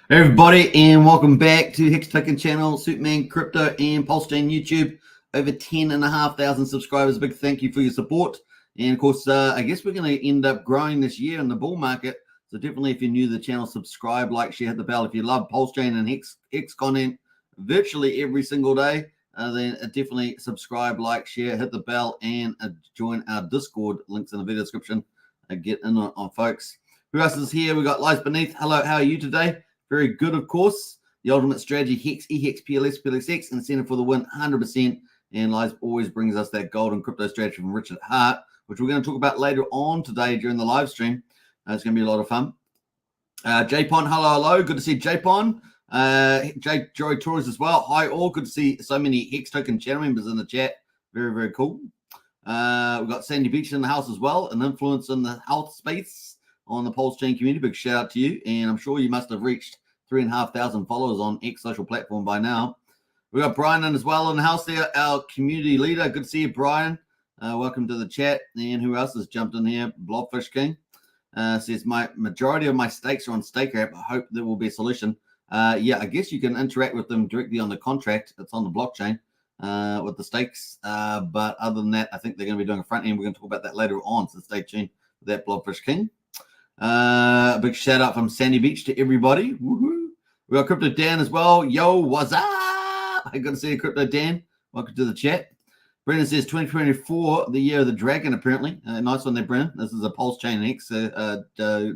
Hey everybody, and welcome back to Hex Token channel, Superman Crypto and Pulsechain YouTube. Over 10,500 subscribers. Big thank you for your support. And of course, I guess we're going to end up growing this year in the bull market. So definitely, if you're new to the channel, subscribe, like, share, hit the bell. If you love Pulsechain and Hex content virtually every single day, then definitely subscribe, like, share, hit the bell, and join our Discord. Links in the video description. Get in on folks. Who else is here? We got Lies Beneath. Hello, how are you today? Very good, of course. The ultimate strategy, Hex, EHEX, PLS, PLSX, incentive for the win, 100%. And Lies always brings us that golden crypto strategy from Richard Hart, which we're going to talk about later on today during the live stream. It's going to be a lot of fun. J-Pon, hello. Good to see J-Pon. Joey Torres as well. Hi, all. Good to see so many Hex Token channel members in the chat. Very, very cool. We've got Sandy Beach in the house as well, an influence in the health space on the Pulsechain community. Big shout out to you. And I'm sure you must have reached 3,500 followers on X social platform by now. We got Brian in as well in the house there, our community leader. Good to see you, Brian. Welcome to the chat. And who else has jumped in here? Blobfish King says, my majority of my stakes are on Staker app. I hope there will be a solution. Yeah, I guess you can interact with them directly on the contract. It's on the blockchain with the stakes. But other than that, I think they're going to be doing a front end. We're going to talk about that later on. So stay tuned for that, Blobfish King. Big shout out from Sandy Beach to everybody. Woohoo! We got Crypto Dan as well. Yo, what's up? Good to see you, Crypto Dan. Welcome to the chat. Brendan says 2024, the year of the dragon, apparently. Nice one there, Brendan. This is a Pulsechain X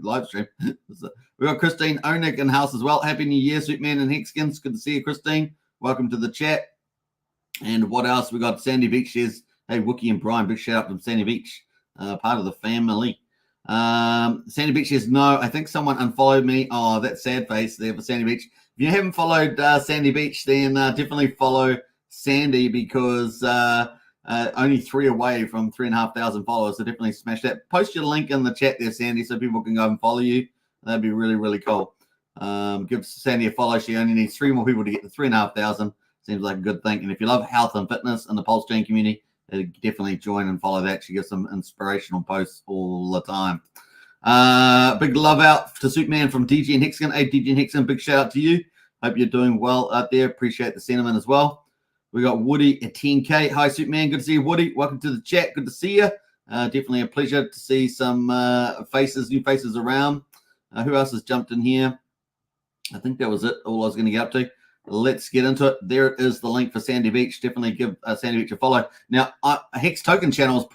live stream. We got Christine Onik in house as well. Happy New Year, Superman and Hexkins. Good to see you, Christine. Welcome to the chat. And what else? We got Sandy Beach says, hey, Wookie and Brian, big shout out from Sandy Beach, part of the family. Sandy Beach says, no, I think someone unfollowed me. Oh, that sad face there for Sandy Beach. If you haven't followed Sandy Beach, then definitely follow Sandy, because only 3 away from 3,500 followers. So definitely smash that. Post your link in the chat there, Sandy, so people can go and follow you. That'd be really, really cool. Give Sandy a follow. She only needs 3 more people to get to 3,500. Seems like a good thing. And if you love health and fitness in the Pulsechain community, definitely join and follow that. She gives some inspirational posts all the time. Big love out to Superman from DG and Hexagon. Hey, DG and Hexagon, big shout out to you. Hope you're doing well out there. Appreciate the sentiment as well. We got Woody at 10K. Hi, Superman. Good to see you, Woody. Welcome to the chat. Good to see you. Definitely a pleasure to see some new faces around. Who else has jumped in here? I think that was it. All I was going to get up to. Let's get into it. There is the link for Sandy Beach. Definitely give Sandy Beach a follow. Now, Hex Token channel is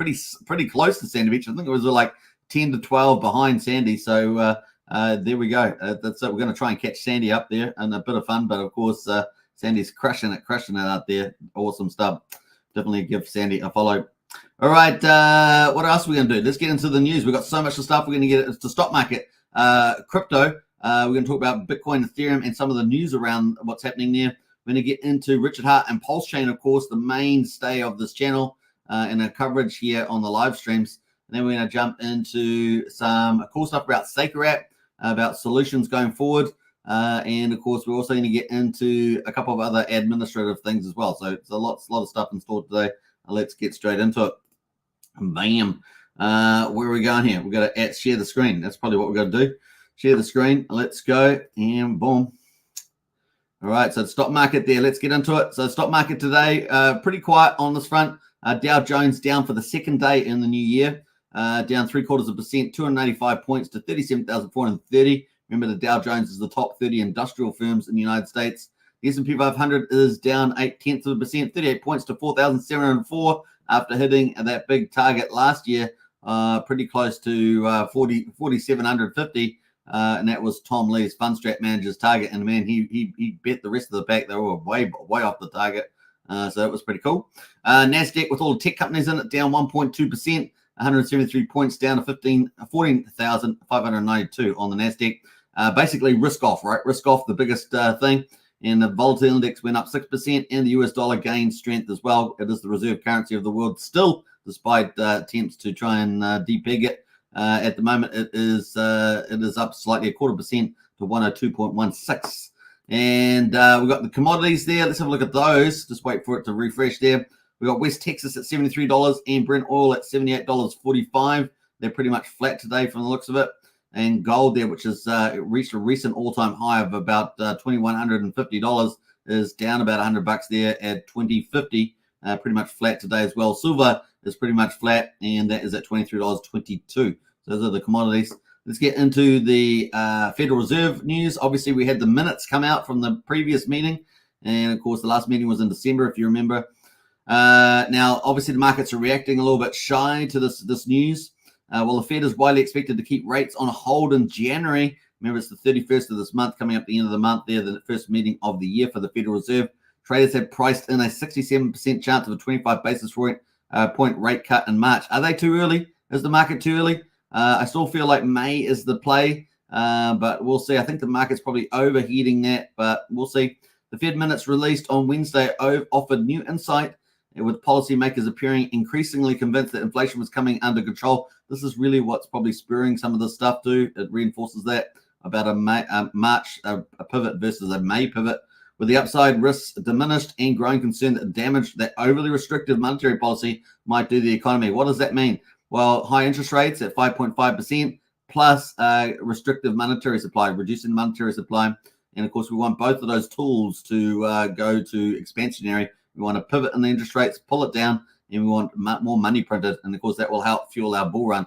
pretty close to Sandy Beach. I think it was like 10 to 12 behind Sandy. So there we go. That's it. We're going to try and catch Sandy up there and a bit of fun. But of course, Sandy's crushing it out there. Awesome stuff. Definitely give Sandy a follow. All right. What else are we going to do? Let's get into the news. We've got so much stuff. We're going to get it to stock market, crypto. We're going to talk about Bitcoin, Ethereum, and some of the news around what's happening there. We're going to get into Richard Hart and Pulsechain, of course, the mainstay of this channel, and our coverage here on the live streams. And then we're going to jump into some cool stuff about Staker app, about solutions going forward. And, of course, we're also going to get into a couple of other administrative things as well. So it's a lot of stuff in store today. Let's get straight into it. Bam. Where are we going here? We've got to share the screen. That's probably what we've got to do. Share the screen. Let's go. And boom. All right. So the stock market there. Let's get into it. So the stock market today, pretty quiet on this front. Dow Jones down for the second day in the new year. Down 0.75%, 285 points to 37,430. Remember, the Dow Jones is the top 30 industrial firms in the United States. The S&P 500 is down 0.8%, 38 points to 4,704 after hitting that big target last year, pretty close to 4,750. And that was Tom Lee's Fund Strat Manager's target. And man, he bet the rest of the pack. They were way off the target. So that was pretty cool. NASDAQ with all the tech companies in it down 1.2%, 173 points down to 14,592 on the NASDAQ. Basically risk off, right? Risk off, the biggest thing. And the volatility index went up 6%, and the US dollar gained strength as well. It is the reserve currency of the world still, despite attempts to try and depeg it. At the moment, it is up slightly, 0.25% to 102.16. And we've got the commodities there. Let's have a look at those. Just wait for it to refresh there. We've got West Texas at $73 and Brent oil at $78.45. They're pretty much flat today from the looks of it. And gold there, which has reached a recent all-time high of about $2,150, is down about $100 there at $20.50. Pretty much flat today as well. Silver is pretty much flat, and that is at $23.22. So those are the commodities. Let's get into the Federal Reserve news. Obviously, we had the minutes come out from the previous meeting, and of course, the last meeting was in December, if you remember. Now, obviously, the markets are reacting a little bit shy to this news. Well, the Fed is widely expected to keep rates on hold in January. Remember, it's the 31st of this month, coming up the end of the month there, the first meeting of the year for the Federal Reserve. Traders have priced in a 67% chance of a 25 basis point rate cut in March. Are they too early? Is the market too early? I still feel like May is the play, but we'll see. I think the market's probably overheating that, but we'll see. The Fed minutes released on Wednesday offered new insight, with policymakers appearing increasingly convinced that inflation was coming under control. This is really what's probably spurring some of this stuff too. It reinforces that about a March pivot versus a May pivot. With the upside risks diminished and growing concern that overly restrictive monetary policy might do the economy. What does that mean? Well, high interest rates at 5.5% plus restrictive monetary supply, reducing monetary supply. And of course, we want both of those tools to go to expansionary. We want to pivot in the interest rates, pull it down, and we want more money printed. And of course, that will help fuel our bull run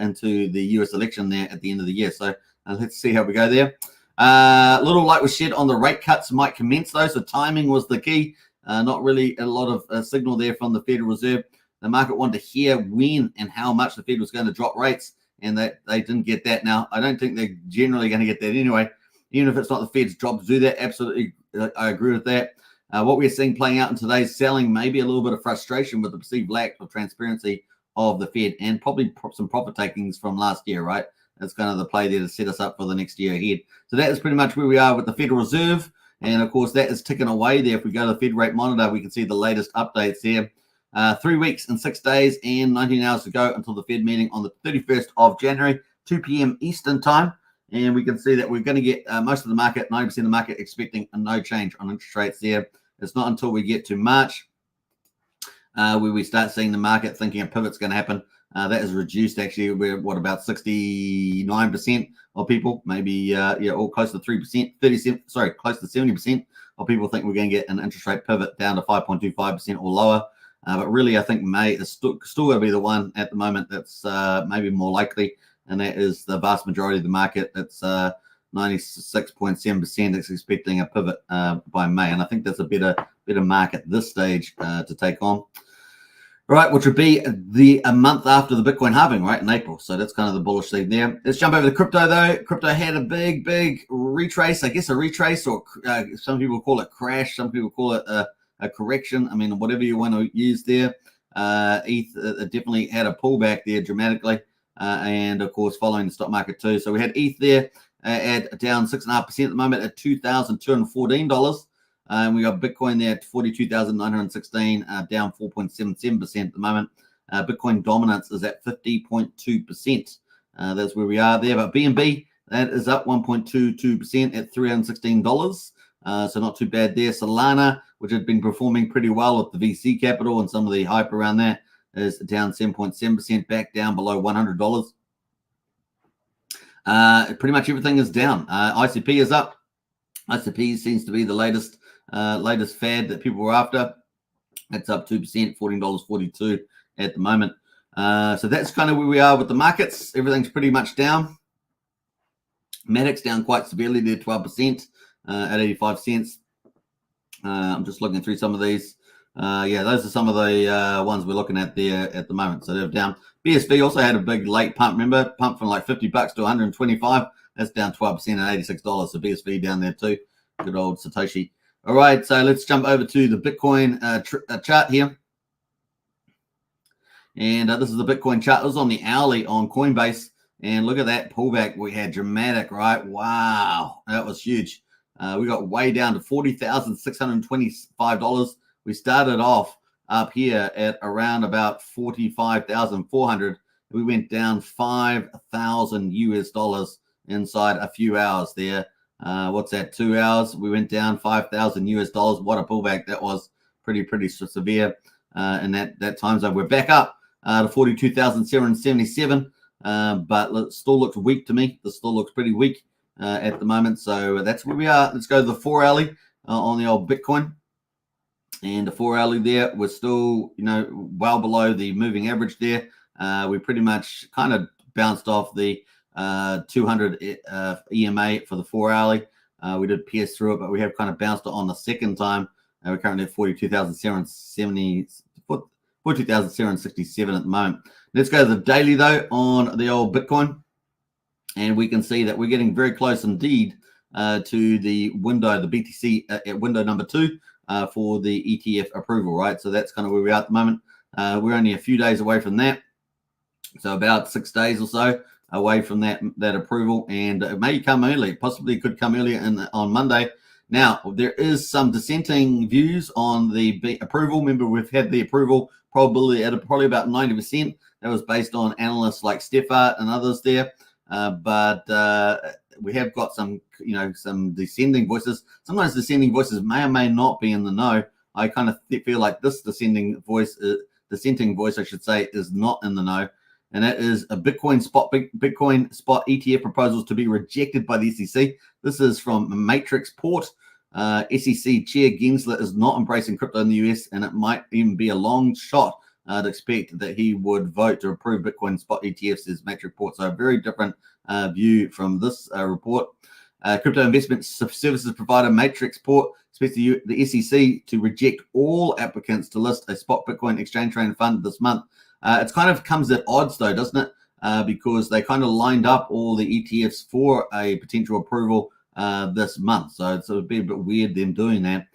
into the US election there at the end of the year. So let's see how we go there. Little light was shed on the rate cuts might commence though. So timing was the key. Not really a lot of signal there from the Federal Reserve. The market wanted to hear when and how much the Fed was going to drop rates, and they didn't get that. Now, I don't think they're generally going to get that anyway. Even if it's not the Fed's job to do that, absolutely, I agree with that. What we're seeing playing out in today's selling, maybe a little bit of frustration with the perceived lack of transparency of the Fed, and probably some profit takings from last year, right? That's kind of the play there to set us up for the next year ahead. So that is pretty much where we are with the Federal Reserve. And of course, that is ticking away there. If we go to the Fed rate monitor, we can see the latest updates there. 3 weeks and 6 days and 19 hours to go until the Fed meeting on the 31st of January, 2 p.m. Eastern time. And we can see that we're going to get most of the market, 90% of the market, expecting a no change on interest rates there. It's not until we get to March where we start seeing the market thinking a pivot's going to happen. That is reduced actually. We're about 69% of people, maybe or close to 3%, close to 70% of people think we're going to get an interest rate pivot down to 5.25% or lower. But really, I think May is still going to be the one at the moment that's maybe more likely, and that is the vast majority of the market. It's 96.7% is expecting a pivot by May, and I think that's a better mark at this stage to take on. Right, which would be a month after the Bitcoin halving, right, in April. So that's kind of the bullish thing there. Let's jump over to crypto, though. Crypto had a big retrace, I guess a retrace, or some people call it crash. Some people call it a correction. I mean, whatever you want to use there. ETH definitely had a pullback there dramatically. And, of course, following the stock market, too. So we had ETH there at down 6.5% at the moment at $2,214. And we got Bitcoin there at 42,916, down 4.77% at the moment. Bitcoin dominance is at 50.2%. That's where we are there. But BNB, that is up 1.22% at $316. So not too bad there. Solana, which had been performing pretty well with the VC capital and some of the hype around that, is down 7.7%, back down below $100. Pretty much everything is down. ICP is up. ICP seems to be the latest fad that people were after. It's up 2%, $14.42 at the moment. So that's kind of where we are with the markets. Everything's pretty much down. Matic's down quite severely there, 12% at 85 cents. I'm just looking through some of these. Those are some of the ones we're looking at there at the moment. So they're down. BSV also had a big late pump. Remember, pump from like $50 to 125. That's down 12% at $86. So BSV down there too. Good old Satoshi. All right, so let's jump over to the Bitcoin chart here. And this is the Bitcoin chart. It was on the hourly on Coinbase. And look at that pullback we had, dramatic, right? Wow, that was huge. We got way down to $40,625. We started off up here at around about 45,400. We went down 5,000 US dollars inside a few hours there. What's that, 2 hours? We went down 5,000 US dollars. What a pullback that was. Pretty severe in that time zone. We're back up to 42,777. But it still looks weak to me. This still looks pretty weak at the moment. So that's where we are. Let's go to the 4 hourly on the old Bitcoin. And the 4 hourly there, we're still, well below the moving average there. We pretty much kind of bounced off the 200 EMA for the 4 hourly. We did pierce through it, but we have kind of bounced it on the second time. We're currently at 42,767 at the moment. Let's go to the daily, though, on the old Bitcoin. And we can see that we're getting very close indeed to the window, the BTC window number 2 for the ETF approval, right? So that's kind of where we are at the moment. We're only a few days away from that. So about 6 days or so away from that approval. And it may come early, possibly could come earlier on Monday. Now, there is some dissenting views on the approval. Remember, we've had the approval probability at probably about 90%. That was based on analysts like Stefart and others there. But we have got some dissenting voices. Sometimes dissenting voices may or may not be in the know. I kind of feel like this dissenting voice, I should say, is not in the know. And that is a Bitcoin spot ETF proposals to be rejected by the SEC. This is from Matrix Port. SEC Chair Gensler is not embracing crypto in the US, and it might even be a long shot to expect that he would vote to approve Bitcoin spot ETFs, says Matrix Port. So a very different view from this report. Crypto investment services provider Matrix Port expects the SEC to reject all applicants to list a spot Bitcoin exchange traded fund this month. It kind of comes at odds, though, doesn't it? Because they kind of lined up all the ETFs for a potential approval this month. So it's a bit weird them doing that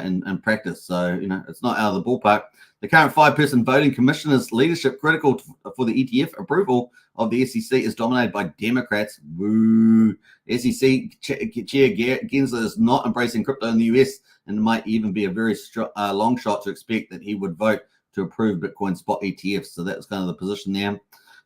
in practice. So, it's not out of the ballpark. The current 5-person voting commissioner's leadership critical for the ETF approval of the SEC is dominated by Democrats. Woo! SEC Chair Gensler is not embracing crypto in the US, and it might even be a very long shot to expect that he would vote to approve Bitcoin spot ETFs. So that's kind of the position there.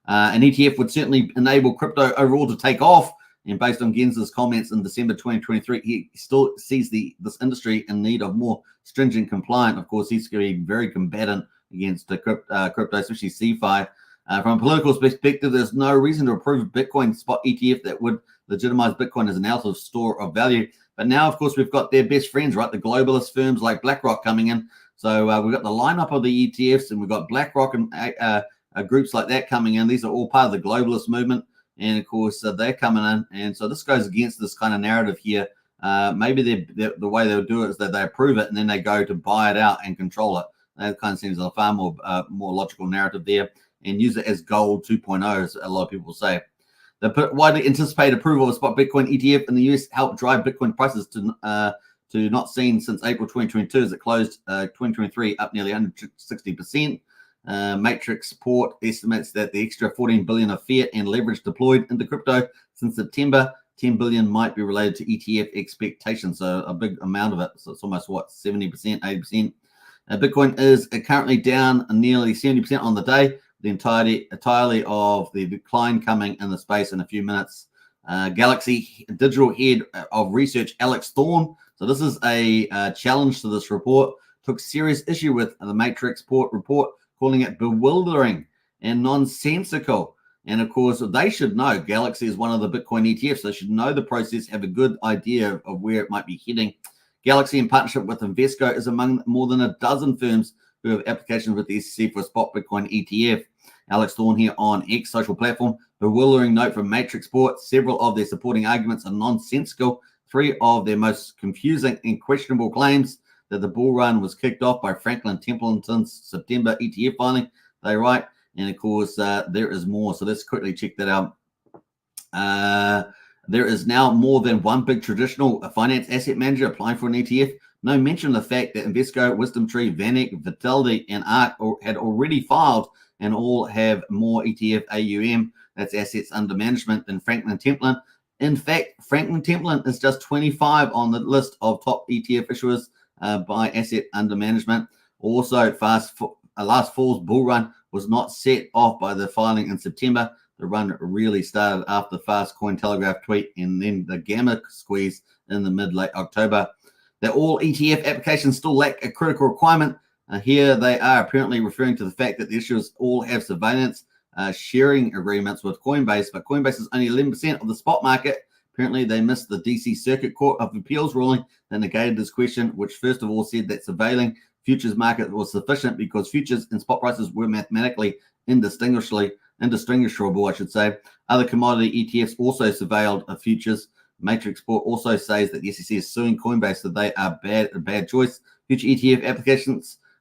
An ETF would certainly enable crypto overall to take off. And based on Gensler's comments in December 2023, he still sees this industry in need of more stringent compliance. Of course, he's going to be very combatant against the crypto, especially CeFi. From a political perspective, there's no reason to approve a Bitcoin spot ETF that would legitimize Bitcoin as an out of store of value. But now, of course, we've got their best friends, right? The globalist firms like BlackRock coming in. So we've got the lineup of the ETFs, and we've got BlackRock and groups like that coming in. These are all part of the globalist movement. And, of course, they're coming in. And so this goes against this kind of narrative here. Maybe the way they'll do it is that they approve it and then they go to buy it out and control it. That kind of seems a far more logical narrative there, and use it as gold 2.0, as a lot of people say. The widely anticipated approval of spot Bitcoin ETF in the US helped drive Bitcoin prices to not seen since April 2022, as it closed 2023 up nearly 160%. Matrix Port estimates that the extra 14 billion of fiat and leverage deployed into crypto since September, 10 billion might be related to ETF expectations. So a big amount of it. So it's almost 70%, 80%. Bitcoin is currently down nearly 70% on the day. The entirely of the decline coming in the space in a few minutes. Galaxy digital head of research Alex Thorne. So this is a challenge to this report. Took serious issue with the Matrix Port report, calling it bewildering and nonsensical. And of course, they should know. Galaxy is one of the Bitcoin ETFs. They should know the process, have a good idea of where it might be heading. Galaxy, in partnership with Invesco, is among more than a dozen firms who have applications with the SEC for a spot Bitcoin ETF. Alex Thorne here on X social platform. Bewildering note from Matrix Port. Several of their supporting arguments are nonsensical. 3 of their most confusing and questionable claims that the bull run was kicked off by Franklin Templeton's September ETF filing, they write. And of course, there is more. So let's quickly check that out. There is now more than one big traditional finance asset manager applying for an ETF. No mention of the fact that Invesco, WisdomTree, VanEck, Vitality, and ARK had already filed and all have more ETF AUM, that's assets under management, than Franklin Templeton. In fact, Franklin Templeton is just 25 on the list of top ETF issuers by asset under management. Also, last fall's bull run was not set off by the filing in September. The run really started after the fast Cointelegraph tweet and then the gamma squeeze in the mid-late October. That all ETF applications still lack a critical requirement. Here they are apparently referring to the fact that the issuers all have surveillance sharing agreements with Coinbase, but Coinbase is only 11% of the spot market. Apparently, they missed the DC Circuit Court of Appeals ruling that negated this question, which first of all said that surveilling futures market was sufficient because futures and spot prices were mathematically indistinguishable, I should say. Other commodity ETFs also surveilled futures. Matrix Sport also says that the SEC is suing Coinbase, that they are a bad choice. Future ETF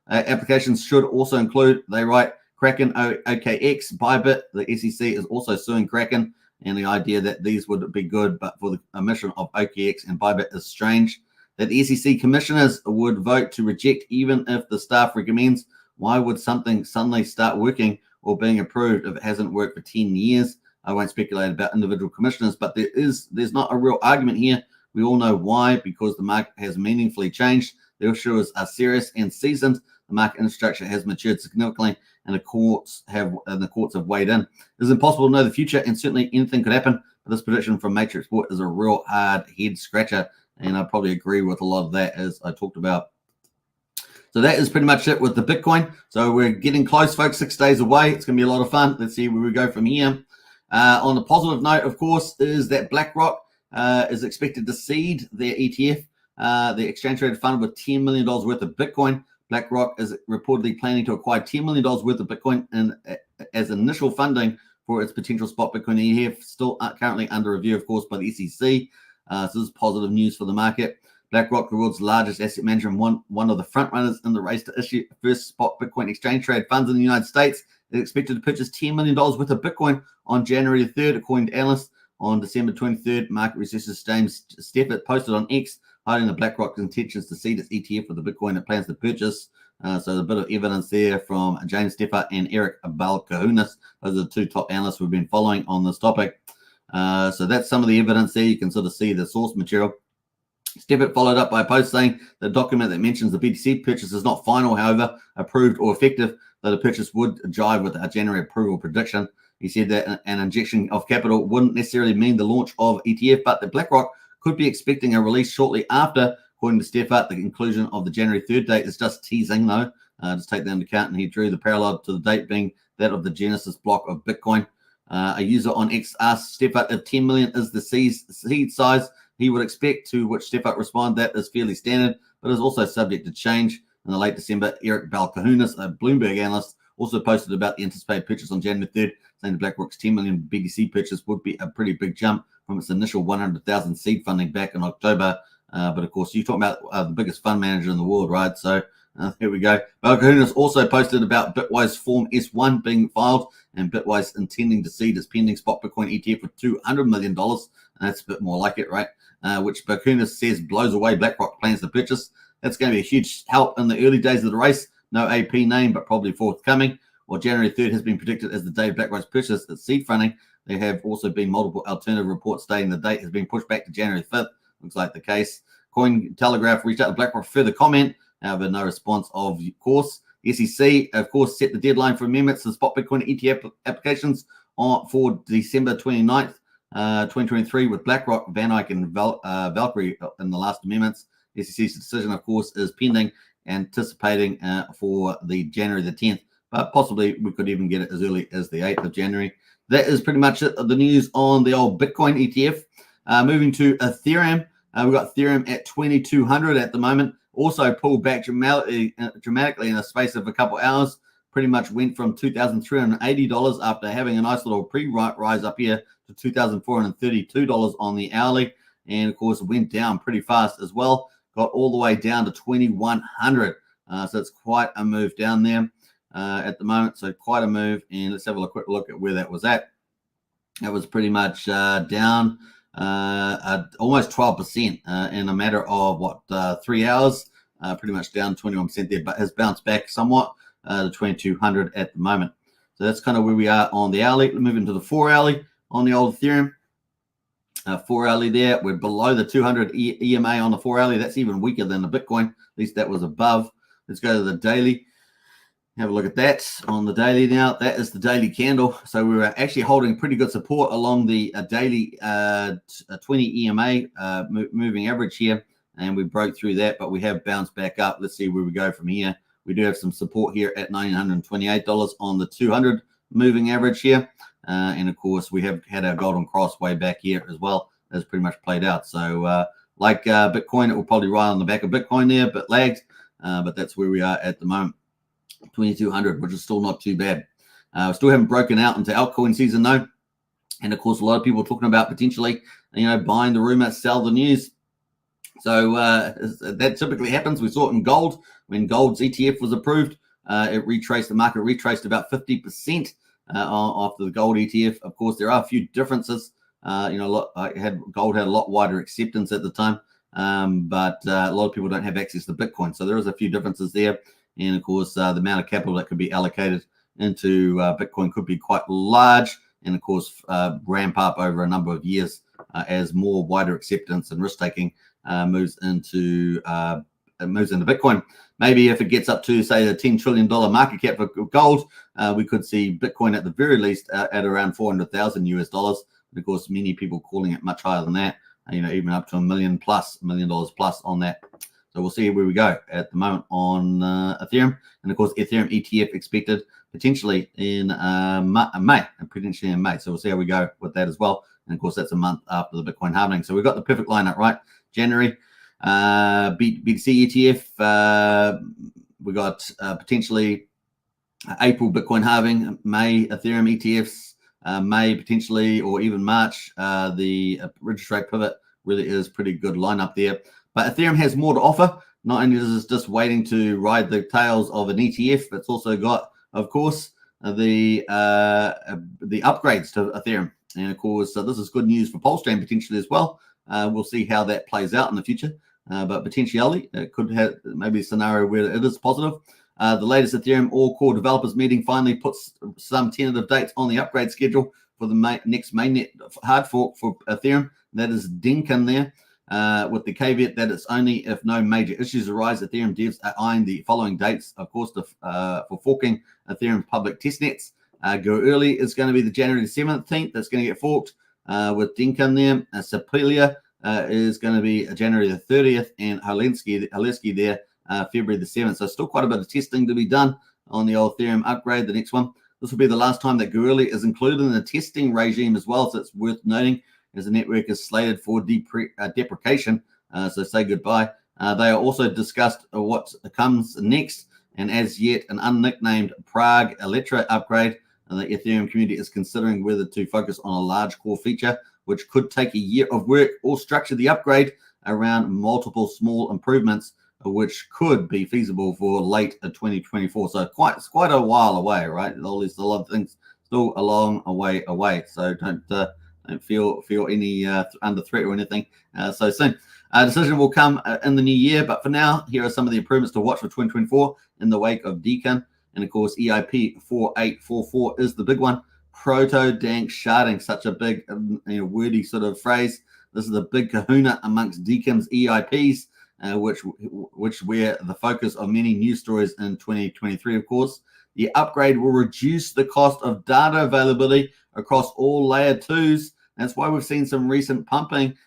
applications should also include, they write, Kraken, OKX, Bybit. The SEC is also suing Kraken, and the idea that these would be good, but for the omission of OKX and Bybit is strange. That the SEC commissioners would vote to reject even if the staff recommends. Why would something suddenly start working or being approved if it hasn't worked for 10 years? I won't speculate about individual commissioners, but there's not a real argument here. We all know why, because the market has meaningfully changed. The issuers are serious and seasoned. The market infrastructure has matured significantly, and the courts have weighed in. It's impossible to know the future, and certainly anything could happen. But this prediction from Matrix Sport is a real hard head scratcher, and I probably agree with a lot of that, as I talked about. So that is pretty much it with the Bitcoin. So we're getting close, folks. 6 days away. It's going to be a lot of fun. Let's see where we go from here. On a positive note, of course, is that BlackRock is expected to seed their ETF, the exchange-traded fund, with $10 million worth of Bitcoin. BlackRock is reportedly planning to acquire $10 million worth of Bitcoin as initial funding for its potential spot Bitcoin ETF, still currently under review, of course, by the SEC. So this is positive news for the market. BlackRock, the world's largest asset manager and one of the front runners in the race to issue first spot Bitcoin exchange-traded funds in the United States, is expected to purchase $10 million worth of Bitcoin on January 3rd, according to analysts. On December 23rd, market researchers James Steffert posted on X, highlighting the BlackRock's intentions to seed its ETF with the Bitcoin it plans to purchase. So a bit of evidence there from James Steffert and Eric Balkahunas. Those are the two top analysts we've been following on this topic. So that's some of the evidence there. You can sort of see the source material. Steffert followed up by a post saying the document that mentions the BTC purchase is not final, however, approved or effective, though the purchase would jive with our January approval prediction. He said that an injection of capital wouldn't necessarily mean the launch of ETF, but that BlackRock could be expecting a release shortly after. According to Steffert, the conclusion of the January 3rd date is just teasing, though. Just take that into account, and he drew the parallel to the date being that of the Genesis block of Bitcoin. A user on X asked Steffert if 10 million is the seed size he would expect, to which Steffert responded that is fairly standard, but is also subject to change. In the late December, Eric Balkahunas, a Bloomberg analyst, also posted about the anticipated purchase on January 3rd, saying the BlackRock's 10 million BTC purchase would be a pretty big jump from its initial 100,000 seed funding back in October. But of course, you're talking about the biggest fund manager in the world, right? So here we go. Balkahunas also posted about Bitwise Form S1 being filed, and Bitwise intending to seed its pending spot Bitcoin ETF for $200 million. And that's a bit more like it, right? Which Balkahunas says blows away BlackRock plans to purchase. That's going to be a huge help in the early days of the race. No AP name, but probably forthcoming. While January 3rd has been predicted as the day BlackRock's purchase its seed funding, there have also been multiple alternative reports stating the date has been pushed back to January 5th. Looks like the case. Cointelegraph reached out to BlackRock for further comment. However, no response, of course. The SEC, of course, set the deadline for amendments to spot Bitcoin ETF applications for December 29th, 2023, with BlackRock, VanEck, and Valkyrie in the last amendments. The SEC's decision, of course, is pending, anticipating for the January the 10th, but possibly we could even get it as early as the 8th of January. That is pretty much it, the news on the old Bitcoin ETF. Moving to Ethereum, we've got Ethereum at 2,200 at the moment. Also pulled back dramatically in a space of a couple hours. Pretty much went from $2,380 after having a nice little pre-rise up here to $2,432 on the hourly. And, of course, went down pretty fast as well. Got all the way down to 2,100. So it's quite a move down there at the moment. So quite a move. And let's have a quick look at where that was at. That was pretty much down almost 12% in a matter of, 3 hours. pretty much down 21% there, but has bounced back somewhat to 2200 at the moment. So that's kind of where we are on the hourly. Let's move into the 4 hourly on the old Ethereum. 4 hourly there, we're below the 200 EMA on the 4 hourly. That's even weaker than the Bitcoin. At least that was above. Let's go to the daily. Have a look at that on the daily now. That is the daily candle. So we were actually holding pretty good support along the daily 20 EMA moving average here, and we broke through that, but we have bounced back up. Let's see where we go from here. We do have some support here at $928 on the 200 moving average here. And of course, we have had our golden cross way back here as well. That's pretty much played out. So like Bitcoin, it will probably ride on the back of Bitcoin there, but lagged. But that's where we are at the moment. 2200, which is still not too bad. We still haven't broken out into altcoin season though. And of course, a lot of people are talking about potentially, buying the rumor, sell the news. So that typically happens. We saw it in gold when gold's ETF was approved. The market retraced about 50% after the gold ETF. Of course, there are a few differences. Gold had a lot wider acceptance at the time, but a lot of people don't have access to Bitcoin. So there is a few differences there. And of course, the amount of capital that could be allocated into Bitcoin could be quite large, and of course, ramp up over a number of years as more wider acceptance and risk taking moves into Bitcoin. Maybe if it gets up to, say, the $10 trillion market cap of gold, we could see Bitcoin at the very least at around $400,000 US. And of course, many people calling it much higher than that, even up to $1 million plus on that. So we'll see where we go at the moment on Ethereum. And of course, Ethereum ETF expected potentially in May. So we'll see how we go with that as well. And of course, that's a month after the Bitcoin halving. So we've got the perfect lineup, right? January, BTC ETF. We got potentially April Bitcoin halving, May Ethereum ETFs, May potentially, or even March. The interest rate pivot really is pretty good lineup there. But Ethereum has more to offer. Not only is it just waiting to ride the tails of an ETF, but it's also got, of course, the upgrades to Ethereum. And of course, this is good news for Pulsechain potentially as well. We'll see how that plays out in the future. But potentially, it could have maybe a scenario where it is positive. The latest Ethereum All-Core Developers meeting finally puts some tentative dates on the upgrade schedule for the next mainnet hard fork for Ethereum. That is Dinkin there. With the caveat that it's only if no major issues arise. Ethereum devs are eyeing the following dates, of course, for forking Ethereum public testnets. Go early is going to be the January 17th. That's going to get forked with Dinkin there. Sepilia is going to be January the 30th, and Haleski there, February the 7th. So still quite a bit of testing to be done on the old Ethereum upgrade, the next one. This will be the last time that Gurley is included in the testing regime as well, so it's worth noting, as the network is slated for deprecation, so say goodbye. They are also discussed what comes next, and as yet an unnicknamed Prague Electra upgrade. The Ethereum community is considering whether to focus on a large core feature, which could take a year of work, or structure the upgrade around multiple small improvements, which could be feasible for late 2024. So it's quite a while away, right? There's a lot of things still a long way away. So don't feel any under threat or anything so soon. A decision will come in the new year, but for now, here are some of the improvements to watch for 2024 in the wake of Deacon. And of course, EIP 4844 is the big one. Proto-dank sharding, such a big, wordy sort of phrase. This is the big kahuna amongst Deacon's EIPs, which were the focus of many news stories in 2023, of course. The upgrade will reduce the cost of data availability across all layer 2s. That's why we've seen some recent pumping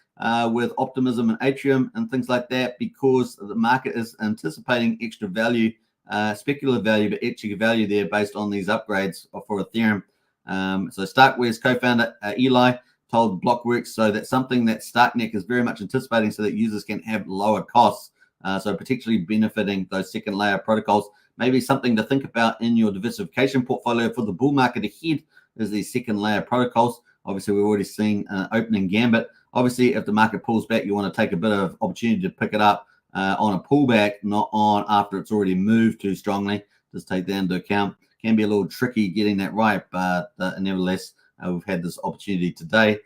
with Optimism and Atrium and things like that, because the market is anticipating extra value, speculative value, but extra value there based on these upgrades for Ethereum. So Starkware's co-founder, Eli, told Blockworks, so that's something that Starknet is very much anticipating so that users can have lower costs. So particularly benefiting those second layer protocols. Maybe something to think about in your diversification portfolio for the bull market ahead is these second layer protocols. Obviously, we've already seen opening gambit. Obviously, if the market pulls back, you want to take a bit of opportunity to pick it up on a pullback, not on after it's already moved too strongly. Just take that into account. Can be a little tricky getting that right, but nevertheless, we've had this opportunity today.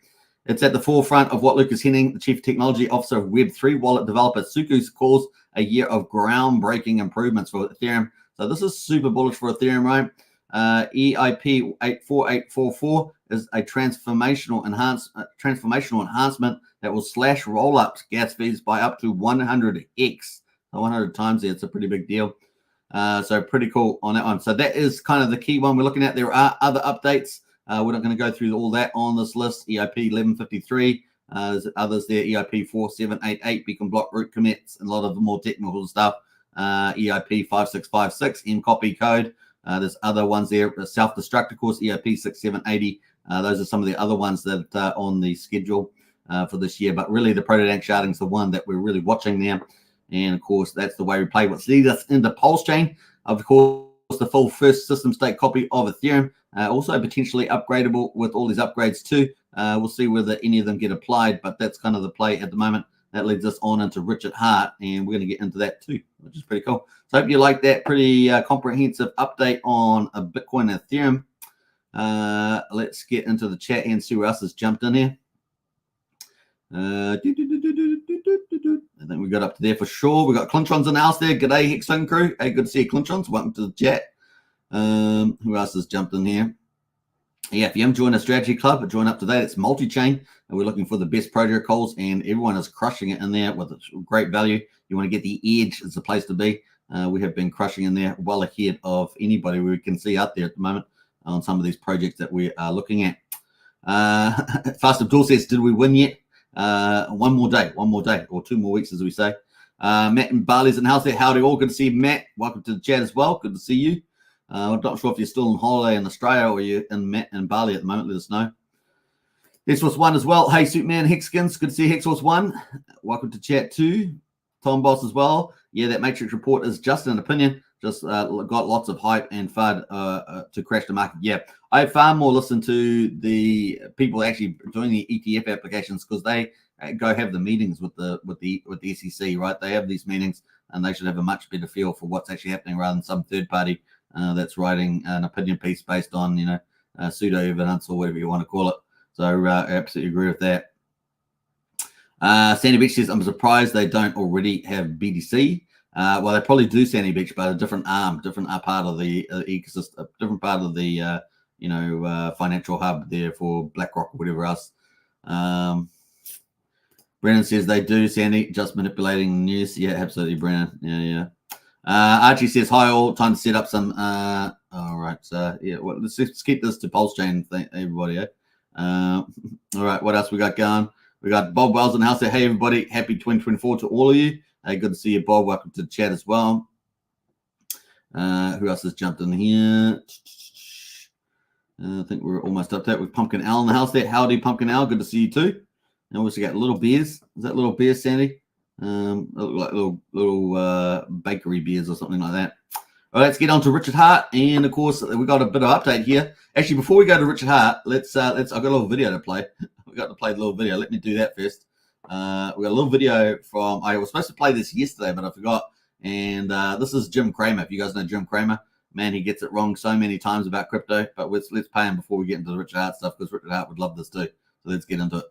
It's at the forefront of what Lucas Henning, the Chief Technology Officer of Web3 wallet developer Suku, calls a year of groundbreaking improvements for Ethereum. So this is super bullish for Ethereum, right? EIP 84844 is a transformational enhancement that will slash rollups gas fees by up to 100x. So 100 times there, it's a pretty big deal. So pretty cool on that one. So that is kind of the key one we're looking at. There are other updates. We're not going to go through all that on this list. EIP 1153. There's others there. EIP 4788. Beacon block root commits and a lot of the more technical stuff. EIP 5656 in copy code. There's other ones there. Self-destruct, of course, EIP 6780. Those are some of the other ones that are on the schedule for this year. But really, the proto-dank sharding is the one that we're really watching now. And, of course, that's the way we play. What leads us into Pulsechain, of course, the full first system state copy of Ethereum. Also potentially upgradable with all these upgrades too. We'll see whether any of them get applied, but that's kind of the play at the moment. That leads us on into Richard Hart, and we're going to get into that too, which is pretty cool. So I hope you like that pretty comprehensive update on Bitcoin and Ethereum. Let's get into the chat and see who else has jumped in here. I think we got up to there for sure. We got Clinchons in the house there. G'day, Hex Token crew. Hey, good to see you, Clinchons. Welcome to the chat. Who else has jumped in here? Yeah, if you haven't joined a strategy club, join up today. It's multi-chain, and we're looking for the best protocols, and everyone is crushing it in there with great value. You want to get the edge, it's the place to be. We have been crushing in there well ahead of anybody we can see out there at the moment on some of these projects that we are looking at. Fast Abdul says, did we win yet? One more day, or 2 more weeks, as we say. Matt and Bali's in the house there. Howdy all. Good to see you, Matt. Welcome to the chat as well. Good to see you. I'm not sure if you're still on holiday in Australia or you're in Bali at the moment. Let us know. This was one as well. Hey, Superman, Hexkins. Good to see Hex was one. Welcome to chat too. Tom Boss as well. Yeah, that Matrix report is just an opinion. Just got lots of hype and FUD to crash the market. Yeah, I far more listen to the people actually doing the ETF applications because they go have the meetings with the SEC, right? They have these meetings and they should have a much better feel for what's actually happening rather than some third party that's writing an opinion piece based on pseudo evidence or whatever you want to call it. So I absolutely agree with that. Sandy Beach says, I'm surprised they don't already have BTC. Well, they probably do, Sandy Beach, but a different arm, different part of the ecosystem, different part of the financial hub there for BlackRock or whatever else. Brennan says they do, Sandy, just manipulating news. Yeah, absolutely, Brennan. Yeah. Archie says, hi all, time to set up some. All right, so yeah, well, let's keep this to Pulsechain, everybody. All right, what else we got going? We got Bob Wells in the house there. Hey, everybody, happy 2024 to all of you. Hey, good to see you, Bob. Welcome to the chat as well. Who else has jumped in here? I think we're almost up to that with Pumpkin Al in the house there. Howdy, Pumpkin Al. Good to see you too. And also got Little Beers. Is that Little Beers, Sandy? Look like little bakery beers or something like that. All right, let's get on to Richard Hart. And of course, we got a bit of update here. Actually, before we go to Richard Hart, let's I've got a little video to play. We got to play the little video. Let me do that first. We got a little video from, I was supposed to play this yesterday, but I forgot. And this is Jim Cramer. If you guys know Jim Cramer, man, he gets it wrong so many times about crypto. But let's pay him before we get into the Richard Hart stuff, because Richard Hart would love this too. So let's get into it.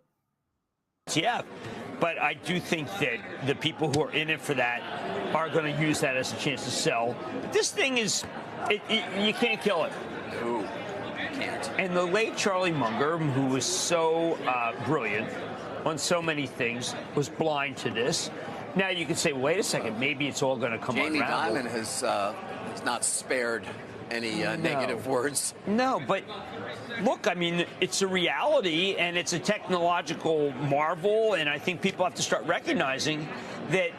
Yeah, but I do think that the people who are in it for that are going to use that as a chance to sell. This thing is, you can't kill it. Ooh, can't. And the late Charlie Munger, who was so brilliant on so many things, was blind to this. Now you can say, wait a second, maybe it's all going to come Jamie unravel. Dimon has not spared any negative words. No, but look, I mean, it's a reality and it's a technological marvel, and I think people have to start recognizing that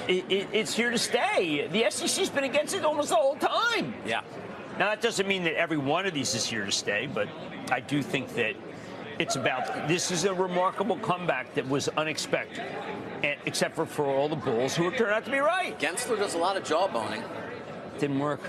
it's here to stay. The SEC's been against it almost the whole time. Yeah. Now, that doesn't mean that every one of these is here to stay, but I do think that this is a remarkable comeback that was unexpected, except for all the bulls who turned out to be right. Gensler does a lot of jawboning. Didn't work.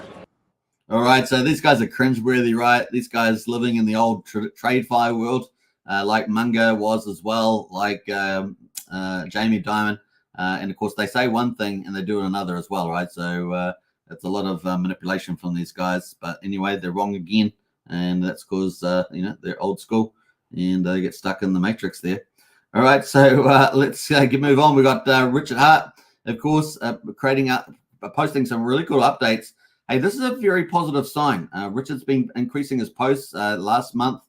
All right, so these guys are cringeworthy, right? These guys living in the old TradeFi world, like Munger was as well, like Jamie Dimon. And, of course, they say one thing and they do another as well, right? So it's a lot of manipulation from these guys. But anyway, they're wrong again, and that's because, they're old school and they get stuck in the matrix there. All right, so let's move on. We got Richard Hart. of course, posting some really cool updates. Hey, this is a very positive sign. Richard's been increasing his posts last month.